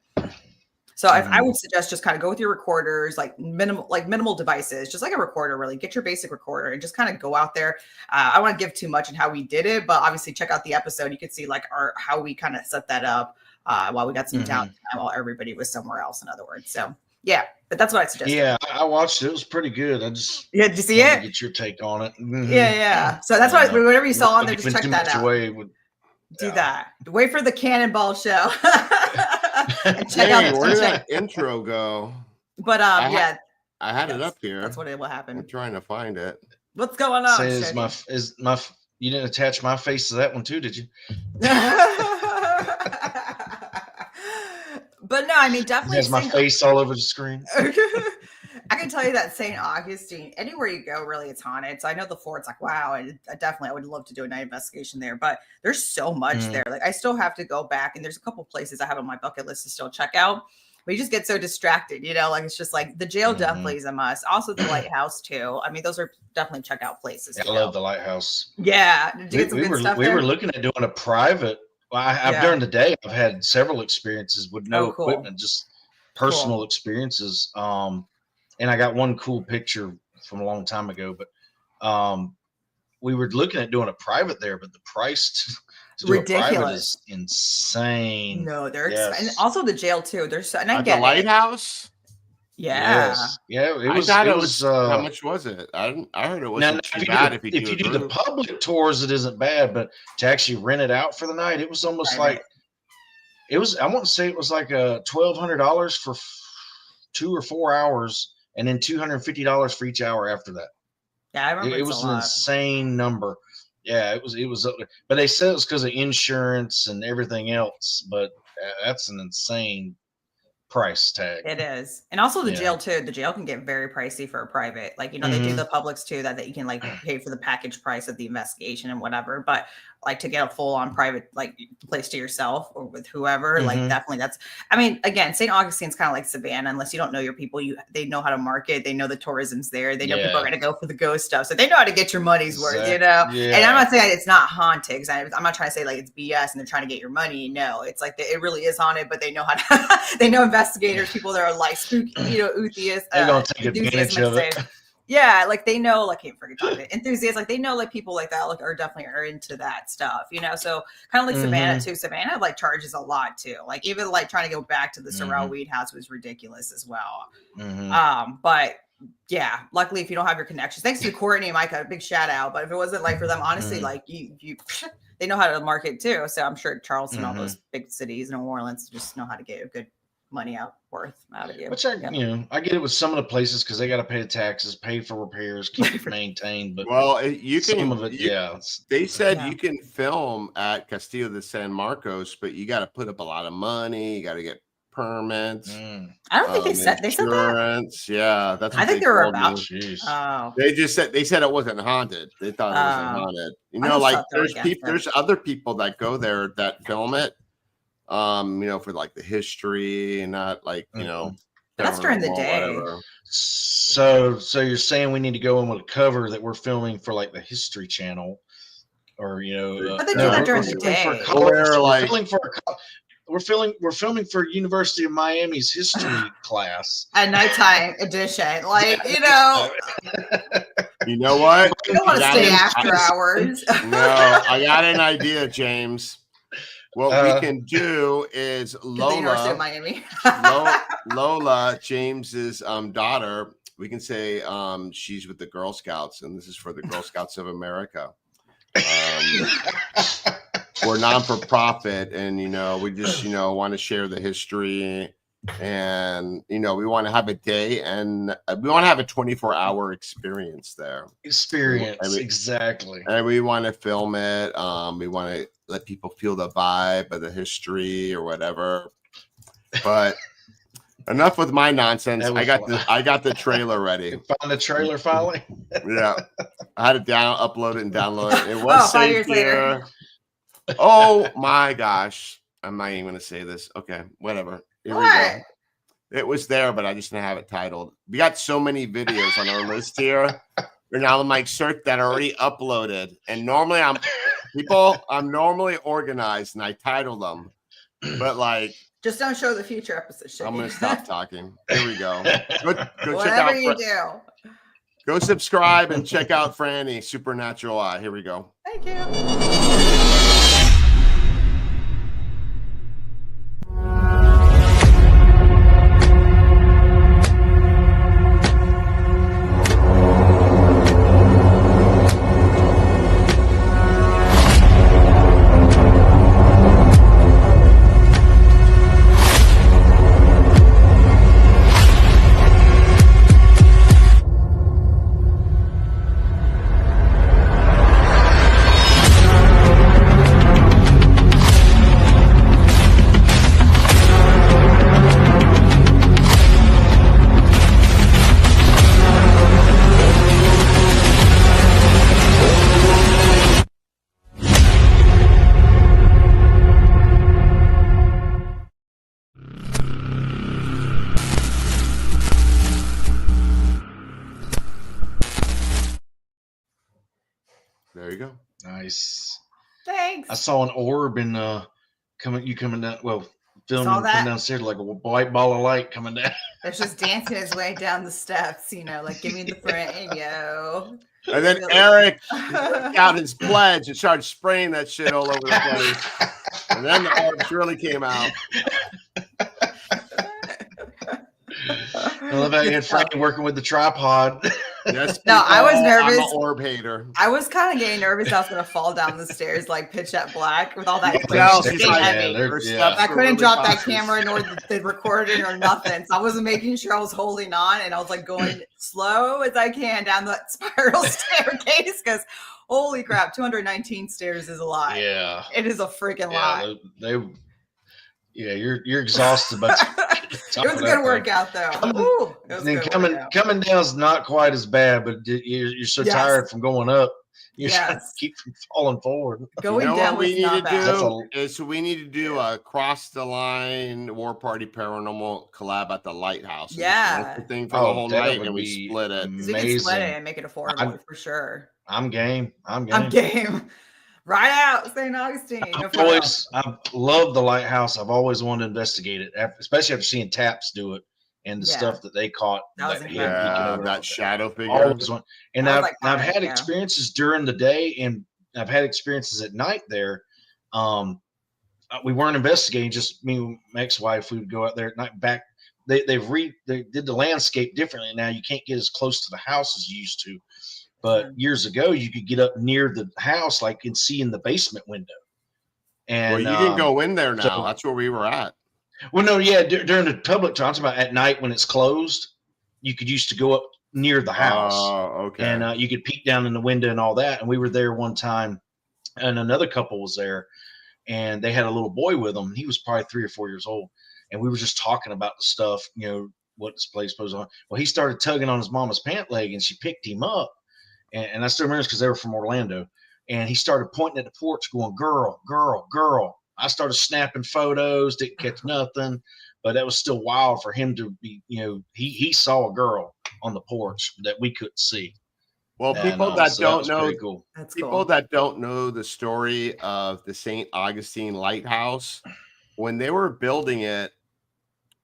H: So I would suggest just kind of go with your recorders, like minimal devices, just like a recorder, really get your basic recorder and just kind of go out there. I don't want to give too much in how we did it, but obviously check out the episode. You could see like how we kind of set that up while we got some downtime while everybody was somewhere else, in other words. So yeah, but that's what I suggest.
C: Yeah, I watched it. It was pretty good. I just
H: did you see it?
C: Get your take on it.
H: Yeah. So that's why whatever you saw on there, just check that out. Do that. Wait for the Cannonball show. And check out
B: where did that intro go?
H: But I
B: had it up here.
H: That's what it will happen.
B: I'm trying to find it.
H: What's going on?
C: Is my you didn't attach my face to that one too, did you?
H: But no, I mean definitely
C: has my face all over the screen.
H: I can tell you that St. Augustine, anywhere you go, really, it's haunted. So I know the fort's like, wow, and I would love to do a night investigation there, but there's so much there. Like I still have to go back, and there's a couple places I have on my bucket list to still check out. But you just get so distracted, like it's just like the jail definitely is a must. Also the lighthouse too. I mean, those are definitely checkout places.
C: I love the lighthouse.
H: Yeah. Did you get some good stuff
C: we were looking at doing a private. Well, during the day, I've had several experiences with no equipment, just personal experiences. And I got one cool picture from a long time ago, but we were looking at doing a private there, but the price to do
H: ridiculous.
C: A private is insane.
H: No, they're and also the jail too. There's and I
B: at
H: get
B: the lighthouse.
H: Yeah,
C: yeah.
B: It was. How much was it? I heard it wasn't too bad if you do
C: the public tours. It isn't bad, but to actually rent it out for the night, it was almost like it was. I want to say it was like $1,200 for 2 or 4 hours. And then $250 for each hour after that.
H: Yeah, I remember
C: it was an insane number. Yeah, it was. But they said it was because of insurance and everything else. But that's an insane price tag.
H: It is. And also the jail too. The jail can get very pricey for a private. Like, they do the publics too, that you can like pay for the package price of the investigation and whatever. But like to get a full on private like place to yourself or with whoever, like definitely again, St. Augustine's kind of like Savannah, unless you don't know your people, they know how to market, they know the tourism's there, they know people are gonna go for the ghost stuff. So they know how to get your money's worth, Yeah. And I'm not saying it's not haunted, because I'm not trying to say like it's BS and they're trying to get your money. No, it's like it really is haunted, but they know how to they know investigators, people that are like spooky, atheists,
C: they're gonna take advantage of it.
H: Yeah, like they know, like can't forget talking enthusiasts, like they know, like people like that, like are definitely into that stuff, So kind of like Savannah too. Savannah like charges a lot too. Like even like trying to go back to the Sorrel Weed House was ridiculous as well. But yeah, luckily if you don't have your connections, thanks to Courtney and Micah, big shout out. But if it wasn't like for them, honestly, like you they know how to market too. So I'm sure Charleston, all those big cities, New Orleans, just know how to get a good money out of you.
C: Which I get it with some of the places because they got to pay the taxes, pay for repairs, keep it maintained. But
B: you can. Some of it, they said you can film at Castillo de San Marcos, but you got to put up a lot of money. You got to get permits.
H: I don't think they said that.
B: Yeah, that's. What
H: I think they were about.
B: Oh, they said it wasn't haunted. They thought it wasn't haunted. Like there's other people that go there that film it. For like the history and not like,
H: that's during the day.
B: Whatever.
C: So you're saying we need to go in with a cover that we're filming for like the History Channel. or you know,
H: But they do that during the day.
C: We're filming for University of Miami's history class.
H: A nighttime edition, like
B: You know what?
H: You don't want to stay after hours.
B: No, I got an idea, James. What we can do is Lola,
H: Miami.
B: Lola, James's daughter. We can say she's with the Girl Scouts, and this is for the Girl Scouts of America. We're non-for-profit, and we just want to share the history, and we want to have a day, and we want to have a 24-hour experience there.
C: Exactly.
B: And we want to film it. We want to let people feel the vibe of the history or whatever. But enough with my nonsense. I got the trailer ready.
C: You found the trailer finally?
B: Yeah, I had to upload it and download it. It was
H: 5 years
B: saved here.
H: later.
B: Oh my gosh. I'm not even going to say this. Okay, whatever. Here we go. It was there, but I just didn't have it titled. We got so many videos on our list here. And now I'm like, search that already uploaded. And normally I'm normally organized and I title them. But like,
H: just don't show the future episodes.
B: I'm going to stop talking. Here we go. Go
H: Whatever
B: check out.
H: you do.
B: Go subscribe and check out Franny, Supernatural Eye. Here we go.
H: Thank you.
B: There you go.
C: Nice.
H: Thanks.
C: I saw an orb in coming down. Well, filming coming downstairs like a white ball of light coming down.
H: It's just dancing his way down the steps, like give me the frame, yo.
B: And then Eric got his pledge and started spraying that shit all over the place. And then the orbs really came out.
C: I love how you had Frank working with the tripod.
B: Yes,
H: no, I was nervous.
B: I'm an orb hater.
H: I was kind of getting nervous. I was going to fall down the stairs like pitch at black with all that. I couldn't drop that camera nor the recording or nothing. So I wasn't making sure I was holding on, and I was like going slow as I can down that spiral staircase because holy crap, 219 stairs is a lot.
C: Yeah,
H: it is a freaking lot.
C: You're exhausted, but
H: it was a good workout though.
C: Coming down is not quite as bad, but you're so tired from going up. You keep from falling forward.
H: Going down
B: what we need to do is we need to do a Cross the Line War Party Paranormal collab at the Lighthouse.
H: Yeah,
B: the thing for the whole night, and we split it.
H: We can split it and make it affordable for sure.
C: I'm game.
H: Right out, St. Augustine.
C: I love the Lighthouse. I've always wanted to investigate it, especially after seeing Taps do it and the stuff that they caught.
B: That shadow figure.
C: And I've had experiences during the day, and I've had experiences at night there. We weren't investigating, just me and my ex-wife. We would go out there at night. They did the landscape differently now. You can't get as close to the house as you used to. But years ago, you could get up near the house, like and see in the basement window. And
B: you can go in there now. That's where we were at.
C: Well, no, yeah, during the public times, about at night when it's closed, you could used to go up near the house.
B: Oh, okay.
C: And you could peek down in the window and all that. And we were there one time, and another couple was there, and they had a little boy with them. He was probably 3 or 4 years old, and we were just talking about the stuff, what this place goes on. Well, he started tugging on his mama's pant leg, and she picked him up. And I still remember because they were from Orlando. And he started pointing at the porch going, girl, girl, girl. I started snapping photos, didn't catch nothing. But that was still wild for him to be, he saw a girl on the porch that we couldn't see.
B: Well,
C: And,
B: people that
C: so
B: don't
C: was
B: know,
C: pretty cool.
H: That's
B: people
H: cool.
B: that don't know the story of the St. Augustine Lighthouse, when they were building it,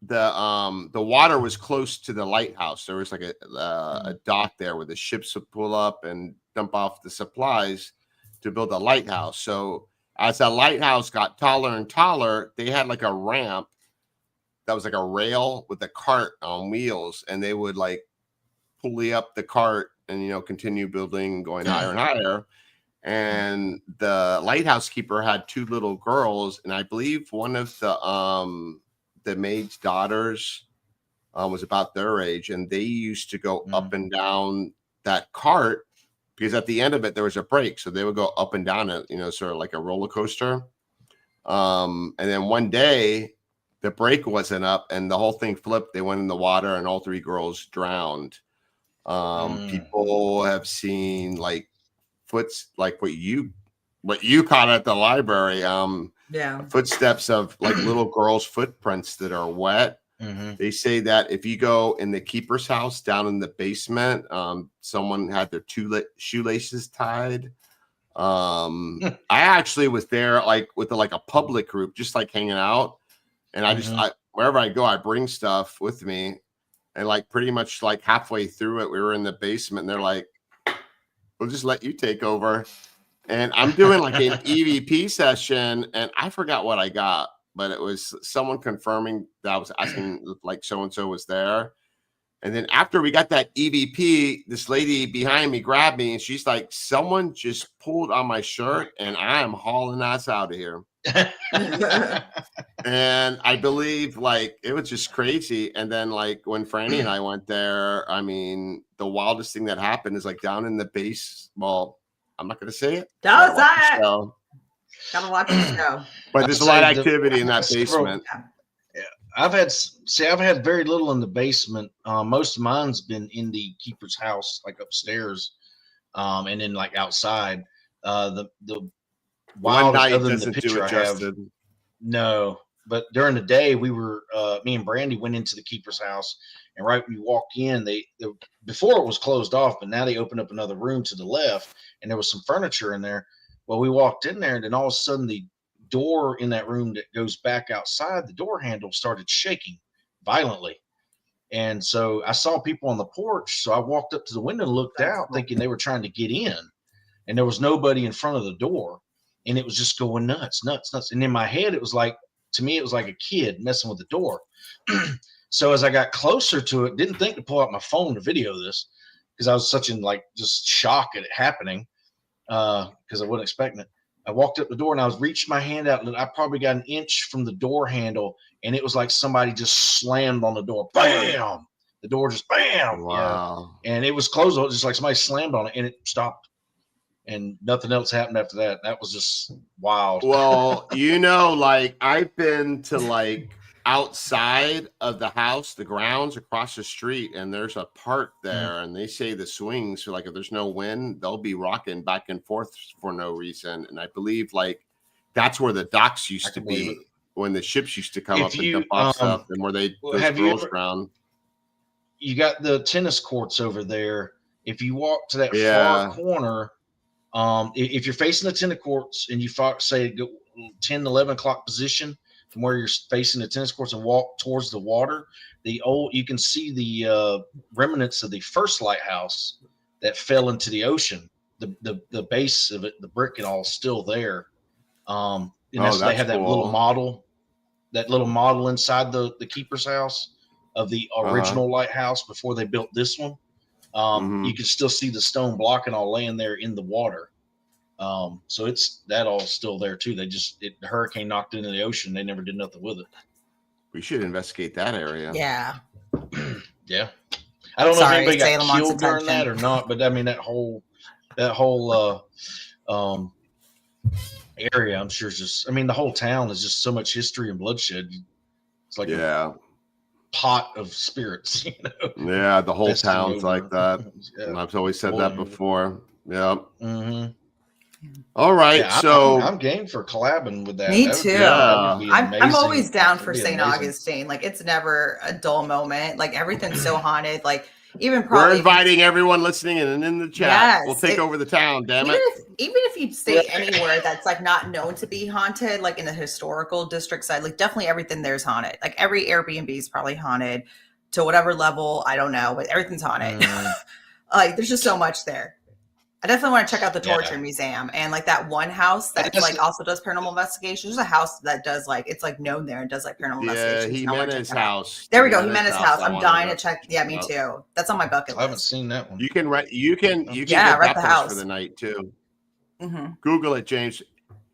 B: the water was close to the lighthouse. There was like a dock there where the ships would pull up and dump off the supplies to build a lighthouse. So as the lighthouse got taller and taller, they had like a ramp that was like a rail with a cart on wheels, and they would like pulley up the cart and, you know, continue building, going higher and higher. And the lighthouse keeper had two little girls, and I believe one of the maid's daughters was about their age, and they used to go up and down that cart because at the end of it there was a break, so they would go up and down it, you know, sort of like a roller coaster. And then one day the brake wasn't up and the whole thing flipped. They went in the water and all three girls drowned. People have seen like like what you caught at the library. Footsteps of like little girls' footprints that are wet. They say that if you go in the keeper's house down in the basement, someone had their shoelaces tied. I actually was there like with a public group, just like hanging out, and I wherever I go, I bring stuff with me, and like pretty much like halfway through it, we were in the basement, and they're like, "We'll just let you take over." And I'm doing like an EVP session, and I forgot what I got, but it was someone confirming that I was asking like so-and-so was there. And then after we got that EVP, this lady behind me grabbed me and she's like, someone just pulled on my shirt and I am hauling ass out of here. And I believe like it was just crazy. And then like when Franny and I went there, I mean, the wildest thing that happened is like down in the base. Well, I'm not going to say it.
H: Don't say it. Gotta watch the show.
B: But there's a lot of activity in that basement.
C: Yeah, I've had very little in the basement. Most of mine's been in the keeper's house, like upstairs, and then like outside. The wildest other than the picture I have. No, but during the day we were me and Brandy went into the keeper's house, and right when you walk in, before it was closed off, but now they opened up another room to the left, and there was some furniture in there. Well, we walked in there, and then all of a sudden the door in that room that goes back outside, the door handle started shaking violently. And so I saw people on the porch. So I walked up to the window and looked out thinking they were trying to get in, and there was nobody in front of the door, and it was just going nuts. And in my head, to me, it was like a kid messing with the door. So as I got closer to it, didn't think to pull out my phone to video this because I was such in like just shock at it happening. Because I wasn't expecting it. I walked up the door and I reached my hand out and I probably got an inch from the door handle, and it was like somebody just slammed on the door. Bam! The door just bam.
B: Wow.
C: Yeah. And it was closed, just like somebody slammed on it, and it stopped. And nothing else happened after that. That was just wild.
B: Well, you know, like I've been to like outside of the house, the grounds across the street, and there's a park there, and they say the swings, so like if there's no wind, they'll be rocking back and forth for no reason. And I believe like that's where the docks used to be when the ships used to come up and dump off stuff, and where those girls drown.
C: You got the tennis courts over there. If you walk to that far corner, if you're facing the tennis courts and you say go 10, 11 o'clock position from where you're facing the tennis courts and walk towards the water, you can see the remnants of the first lighthouse that fell into the ocean. The base of it, the brick and all, is still there. And they have that little model, inside the keeper's house of the original lighthouse before they built this one. You can still see the stone block and all laying there in the water. So it's that all still there too. The hurricane knocked it into the ocean. They never did nothing with it.
B: We should investigate that area.
H: Yeah.
C: Yeah. I don't know if anybody got killed during that or not, but I mean that whole area, I'm sure is just, I mean, the whole town is just so much history and bloodshed. It's like a pot of spirits, you know.
B: Yeah, the whole town's like that. And I've always said that before. Yeah. All right,
C: yeah,
B: so
C: I'm game for collabing with that.
H: Me
C: That would
H: too.
C: be
H: I'm always down for
C: That'd be
H: St.
C: amazing.
H: Augustine. Like it's never a dull moment. Like everything's so haunted. Like Even
B: We're
H: probably
B: inviting everyone listening and in the chat.
H: Yes,
B: We'll take over the town, damn it.
H: even if you stay anywhere that's like not known to be haunted, like in the historical district side, like definitely everything there's haunted. Like every Airbnb is probably haunted to whatever level, I don't know, but everything's haunted. Like there's just so much there. I definitely want to check out the torture museum and like that one house that's like also does paranormal investigations. There's a house that does like it's like known there and does like paranormal investigations.
B: Jimenez house.
H: There we go, Jimenez house. I'm dying to check. Yeah, me too. That's on my bucket list.
C: I haven't seen that one.
B: You can rent. You can
H: rent
B: get
H: the
B: that place
H: house
B: for the night too.
H: Mm-hmm.
B: Google it, James.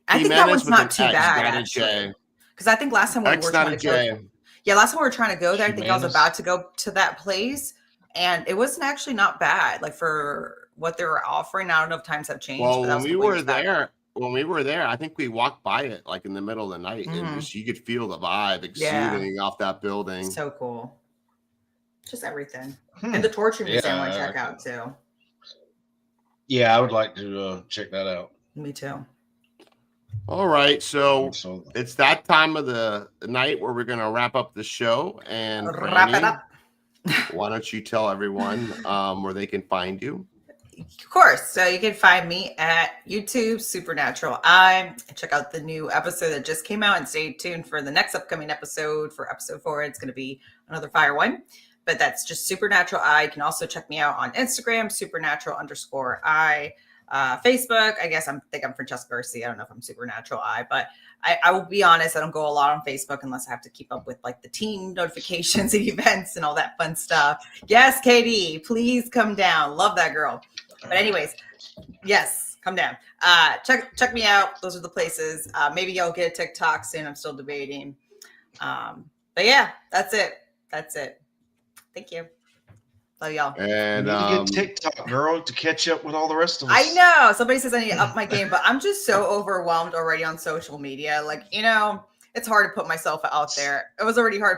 H: I think that one's not too bad
B: not
H: actually. Because I think last time we were trying to go. Yeah, last time we were trying to go there, I think I was about to go to that place, and it wasn't actually not bad. Like for what they were offering, I don't know if times have changed.
B: Well,
H: but
B: when we were there, I think we walked by it like in the middle of the night, and just you could feel the vibe exuding off that building.
H: So cool. Just everything, and the torture museum I want to check out too.
C: Yeah, I would like to check that out.
H: Me too.
B: All right, so it's that time of the night where we're going to wrap up the show. And
H: wrap it up.
B: Why don't you tell everyone where they can find you?
H: Of course. So you can find me at YouTube, Supernatural Eye. Check out the new episode that just came out and stay tuned for the next upcoming episode. For episode 4, it's going to be another fire one. But that's just Supernatural Eye. You can also check me out on Instagram, Supernatural_Eye. Facebook, I guess I think I'm Francesca Garcia. I don't know if I'm Supernatural Eye, but I will be honest, I don't go a lot on Facebook unless I have to keep up with like the team notifications and events and all that fun stuff. Yes, Katie, please come down. Love that girl. But anyways, yes, come down. Check me out. Those are the places. Maybe I'll get a TikTok soon. I'm still debating. But yeah, that's it. Thank you. Love y'all.
C: And you need to get TikTok, girl, to catch up with all the rest of us.
H: I know. Somebody says I need to up my game, but I'm just so overwhelmed already on social media. Like, it's hard to put myself out there. It was already hard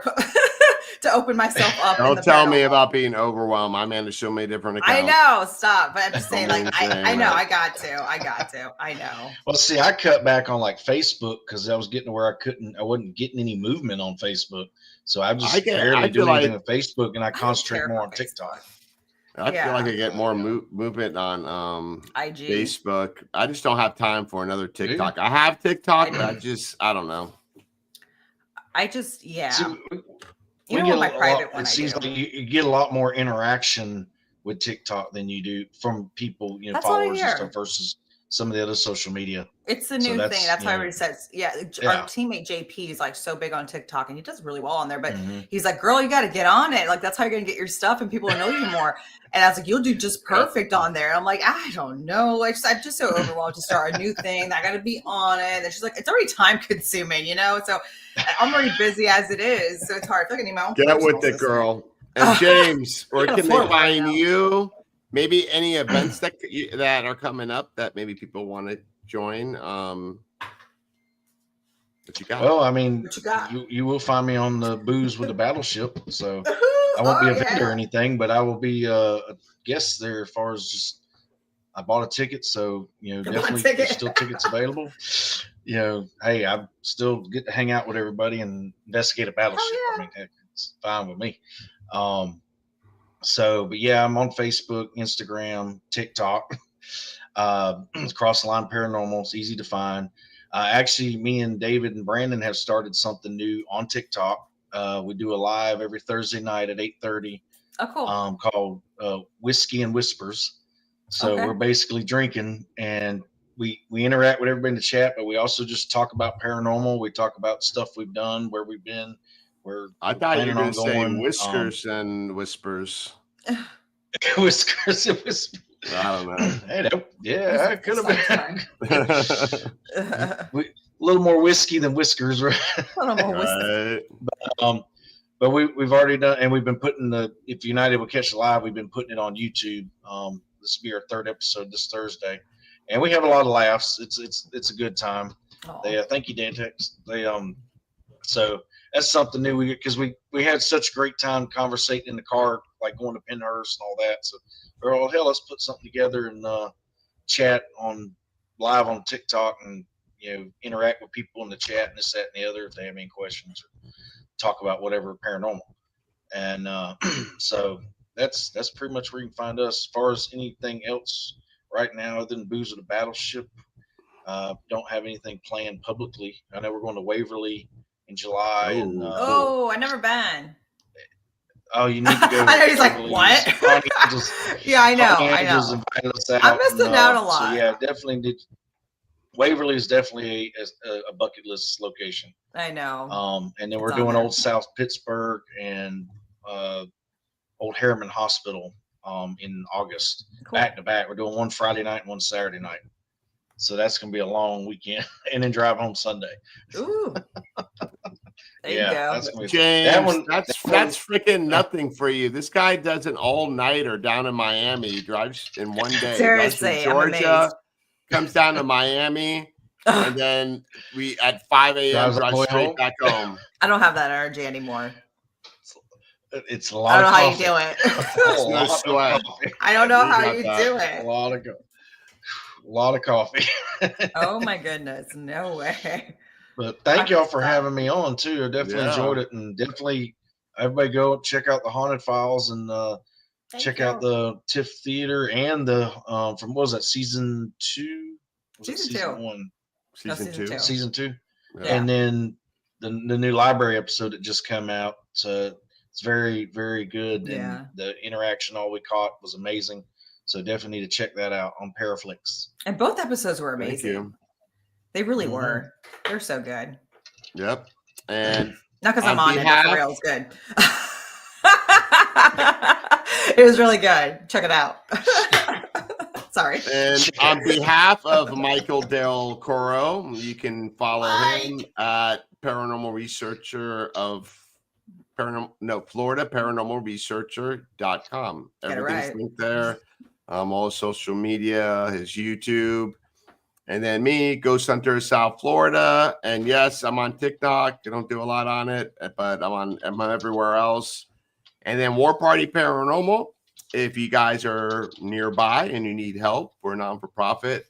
H: to open myself up.
B: Don't tell me about being overwhelmed. I manage so many different accounts.
H: I know. Stop. But I'm just saying, like, I know. I got to. I know.
C: Well, see, I cut back on like Facebook because I was getting to where I wasn't getting any movement on Facebook. So I just barely do anything with Facebook, and I concentrate more on TikTok.
B: I feel like I get more movement on
H: IG,
B: Facebook. I just don't have time for another TikTok. I have TikTok, but I don't know.
C: So, it seems like you get a lot more interaction with TikTok than you do from people, followers and stuff versus some of the other social media.
H: It's the new thing. That's why everybody says, our teammate JP is like so big on TikTok and he does really well on there, but he's like, girl, you got to get on it. Like, that's how you're going to get your stuff and people will know you more. And I was like, you'll do just perfect on there. And I'm like, I don't know. Like, I'm just so overwhelmed to start a new thing. I got to be on it. And she's like, it's already time consuming, So I'm already busy as it is. So it's hard. I feel like I need my own
B: Get with it, girl. And James, where can they find you? Maybe any events that are coming up that maybe people want to join. What you got?
C: Well, I mean, you will find me on the Booze with the Battleship. So I won't be a vendor or anything, but I will be a guest there as far as just I bought a ticket. So, definitely there's still tickets available. Hey, I still get to hang out with everybody and investigate a battleship. I mean, it's fine with me. But yeah, I'm on Facebook, Instagram, TikTok. It's Cross The Line Paranormal. It's easy to find. Actually, me and David and Brandon have started something new on TikTok. We do a live every Thursday night at 8:30.
H: Oh, cool.
C: Called Whiskey and Whispers. So we're basically drinking and we interact with everybody in the chat, but we also just talk about paranormal. We talk about stuff we've done, where we've been.
B: I thought you were going to say whiskers and whispers.
C: Whiskers and whispers.
B: I don't know.
C: Hey, I could have been. A little more whiskey than whiskers, right?
H: A little more whiskey.
C: But we've already done, and we've been putting if you're not able to catch it live, we've been putting it on YouTube. This will be our 3rd episode this Thursday, and we have a lot of laughs. It's a good time. Thank you, Dantex. So that's something new because we had such a great time conversating in the car, like going to Penhurst and all that. So, hell, let's put something together and chat live on TikTok and interact with people in the chat and this, that, and the other if they have any questions or talk about whatever paranormal. And so that's pretty much where you can find us. As far as anything else right now, other than Booze of the Battleship, don't have anything planned publicly. I know we're going to Waverly in July, and
H: Oh, I never been.
C: oh, you need to go.
H: I know he's like,
C: Waverly.
H: what?
C: Honey Angels,
H: Yeah, I know.
C: Honey
H: I
C: Angels
H: know.
C: invited us out.
H: I'm missing out a lot.
C: So yeah, definitely did. Waverly is definitely a bucket list location.
H: I know.
C: And then
H: It's
C: we're
H: on
C: doing
H: there.
C: Old South Pittsburgh and Old Harriman Hospital in August,
H: Cool.
C: back to back. We're doing one Friday night and one Saturday night. So that's going to be a long weekend, and then drive home Sunday.
H: Ooh. There
C: Yeah,
H: you go.
C: that's gonna be
B: James,
C: that one.
B: that's freaking nothing for you. This guy does an all-nighter down in Miami. He drives in one day.
H: Seriously,
B: He goes
H: I'm
B: from Georgia,
H: amazed.
B: comes down to Miami, and then we at 5 a.m.
C: Drives
B: drive
C: all the way
B: straight
C: home?
B: back home.
H: I don't have that energy anymore.
C: It's a
H: I
C: lot
H: don't know
C: of
H: how
C: coffee.
H: you do it.
C: A
B: No
C: lot of
B: sweat.
C: coffee.
H: I don't know
B: You
H: how
B: got
H: you
B: that.
H: do
C: A
H: it.
C: lot of coffee.
H: Oh my goodness, no way.
C: But thank y'all for having me on too. I definitely
B: Yeah.
C: enjoyed it, and definitely everybody go check out the Haunted Files and check out the TIFF Theater and the from what was that season 2? Was it
H: Season
C: season
H: 2.
C: 1?
H: No,
B: Season
H: season
B: 2.
H: two.
C: Season 2,
B: Yeah.
C: and then the new library episode that just came out. So it's very, very good,
H: Yeah.
C: and the interaction all we caught was amazing. So definitely need to check that out on Paraflix.
H: And both episodes were
B: Thank
H: amazing.
B: you.
H: They really
C: Mhm.
H: were. They're so good.
B: Yep. And
H: Not because I'm
B: On
H: on it, but for
B: behalf-
H: real, it's good. It was really good. Check it out. Sorry.
B: And on behalf of Michael Del Coro, you can follow him at Paranormal Researcher of Florida Paranormal Researcher.com.
H: Get it
B: Everything's
H: right.
B: linked there. All social media, his YouTube. And then me, Ghost Hunter South Florida. And yes, I'm on TikTok. I don't do a lot on it, but I'm everywhere else. And then War Party Paranormal. If you guys are nearby and you need help, we're non-for-profit.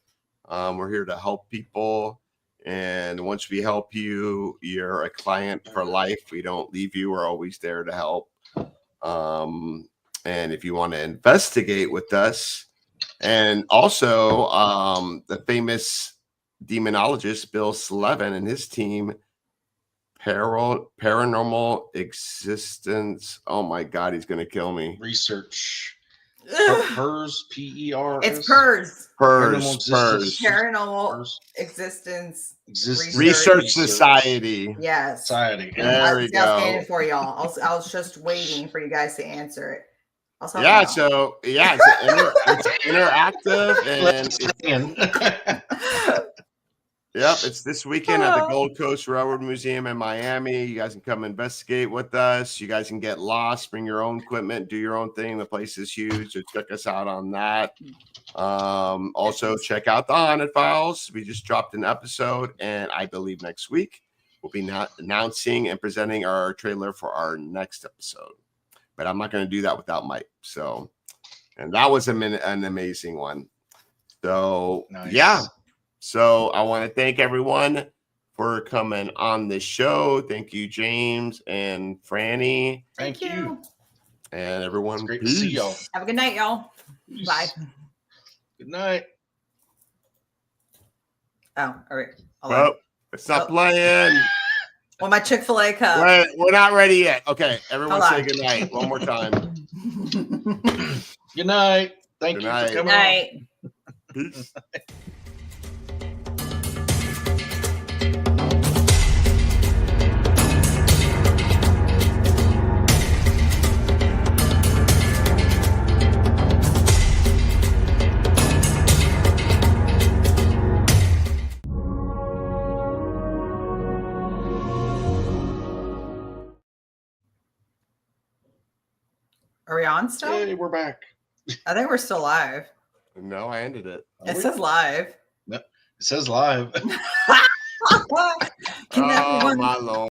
B: We're here to help people. And once we help you, you're a client for life. We don't leave you. We're always there to help. And if you want to investigate with us, and also the famous demonologist Bill Slevin and his team, Paranormal Existence. Oh my God, he's gonna kill me.
C: Research.
H: Ugh.
C: PERS, PERS.
H: It's PERS.
B: PERS.
H: Paranormal Existence
B: Research Society.
H: Yes.
C: Society.
B: There we
H: That's what I was
B: go.
H: standing for y'all. I was just waiting for you guys to answer it. I was helping
B: Yeah,
H: out.
B: so yeah, it's interactive, and yep, it's this weekend at the Gold Coast Railroad Museum in Miami. You guys can come investigate with us. You guys can get lost, bring your own equipment, do your own thing. The place is huge, so check us out on that. Also, check out the Haunted Files. We just dropped an episode, and I believe next week we'll be announcing and presenting our trailer for our next episode. But I'm not going to do that without Mike. So, and that was an amazing one. So,
C: Nice.
B: yeah. So I want to thank everyone for coming on the show. Thank you, James and Franny.
C: Thank you.
B: And everyone.
C: It's great to see y'all.
H: Have a good night, y'all.
C: Peace.
H: Bye.
C: Good night.
H: Oh, all right. Hold on.
B: Well, it's not playing.
H: Well, my Chick-fil-A cup.
B: We're not ready yet. Okay, everyone
H: Hold
B: say
H: on.
B: good night one more time.
C: Good night. Thank
B: Good
C: you
B: night.
C: for coming
H: Night.
B: Peace.
H: Are we on still?
C: Hey, we're back.
H: I think we're still live.
B: No, I ended it.
H: It says live.
C: It says live.
H: Can
B: Oh,
H: everyone
B: my Lord.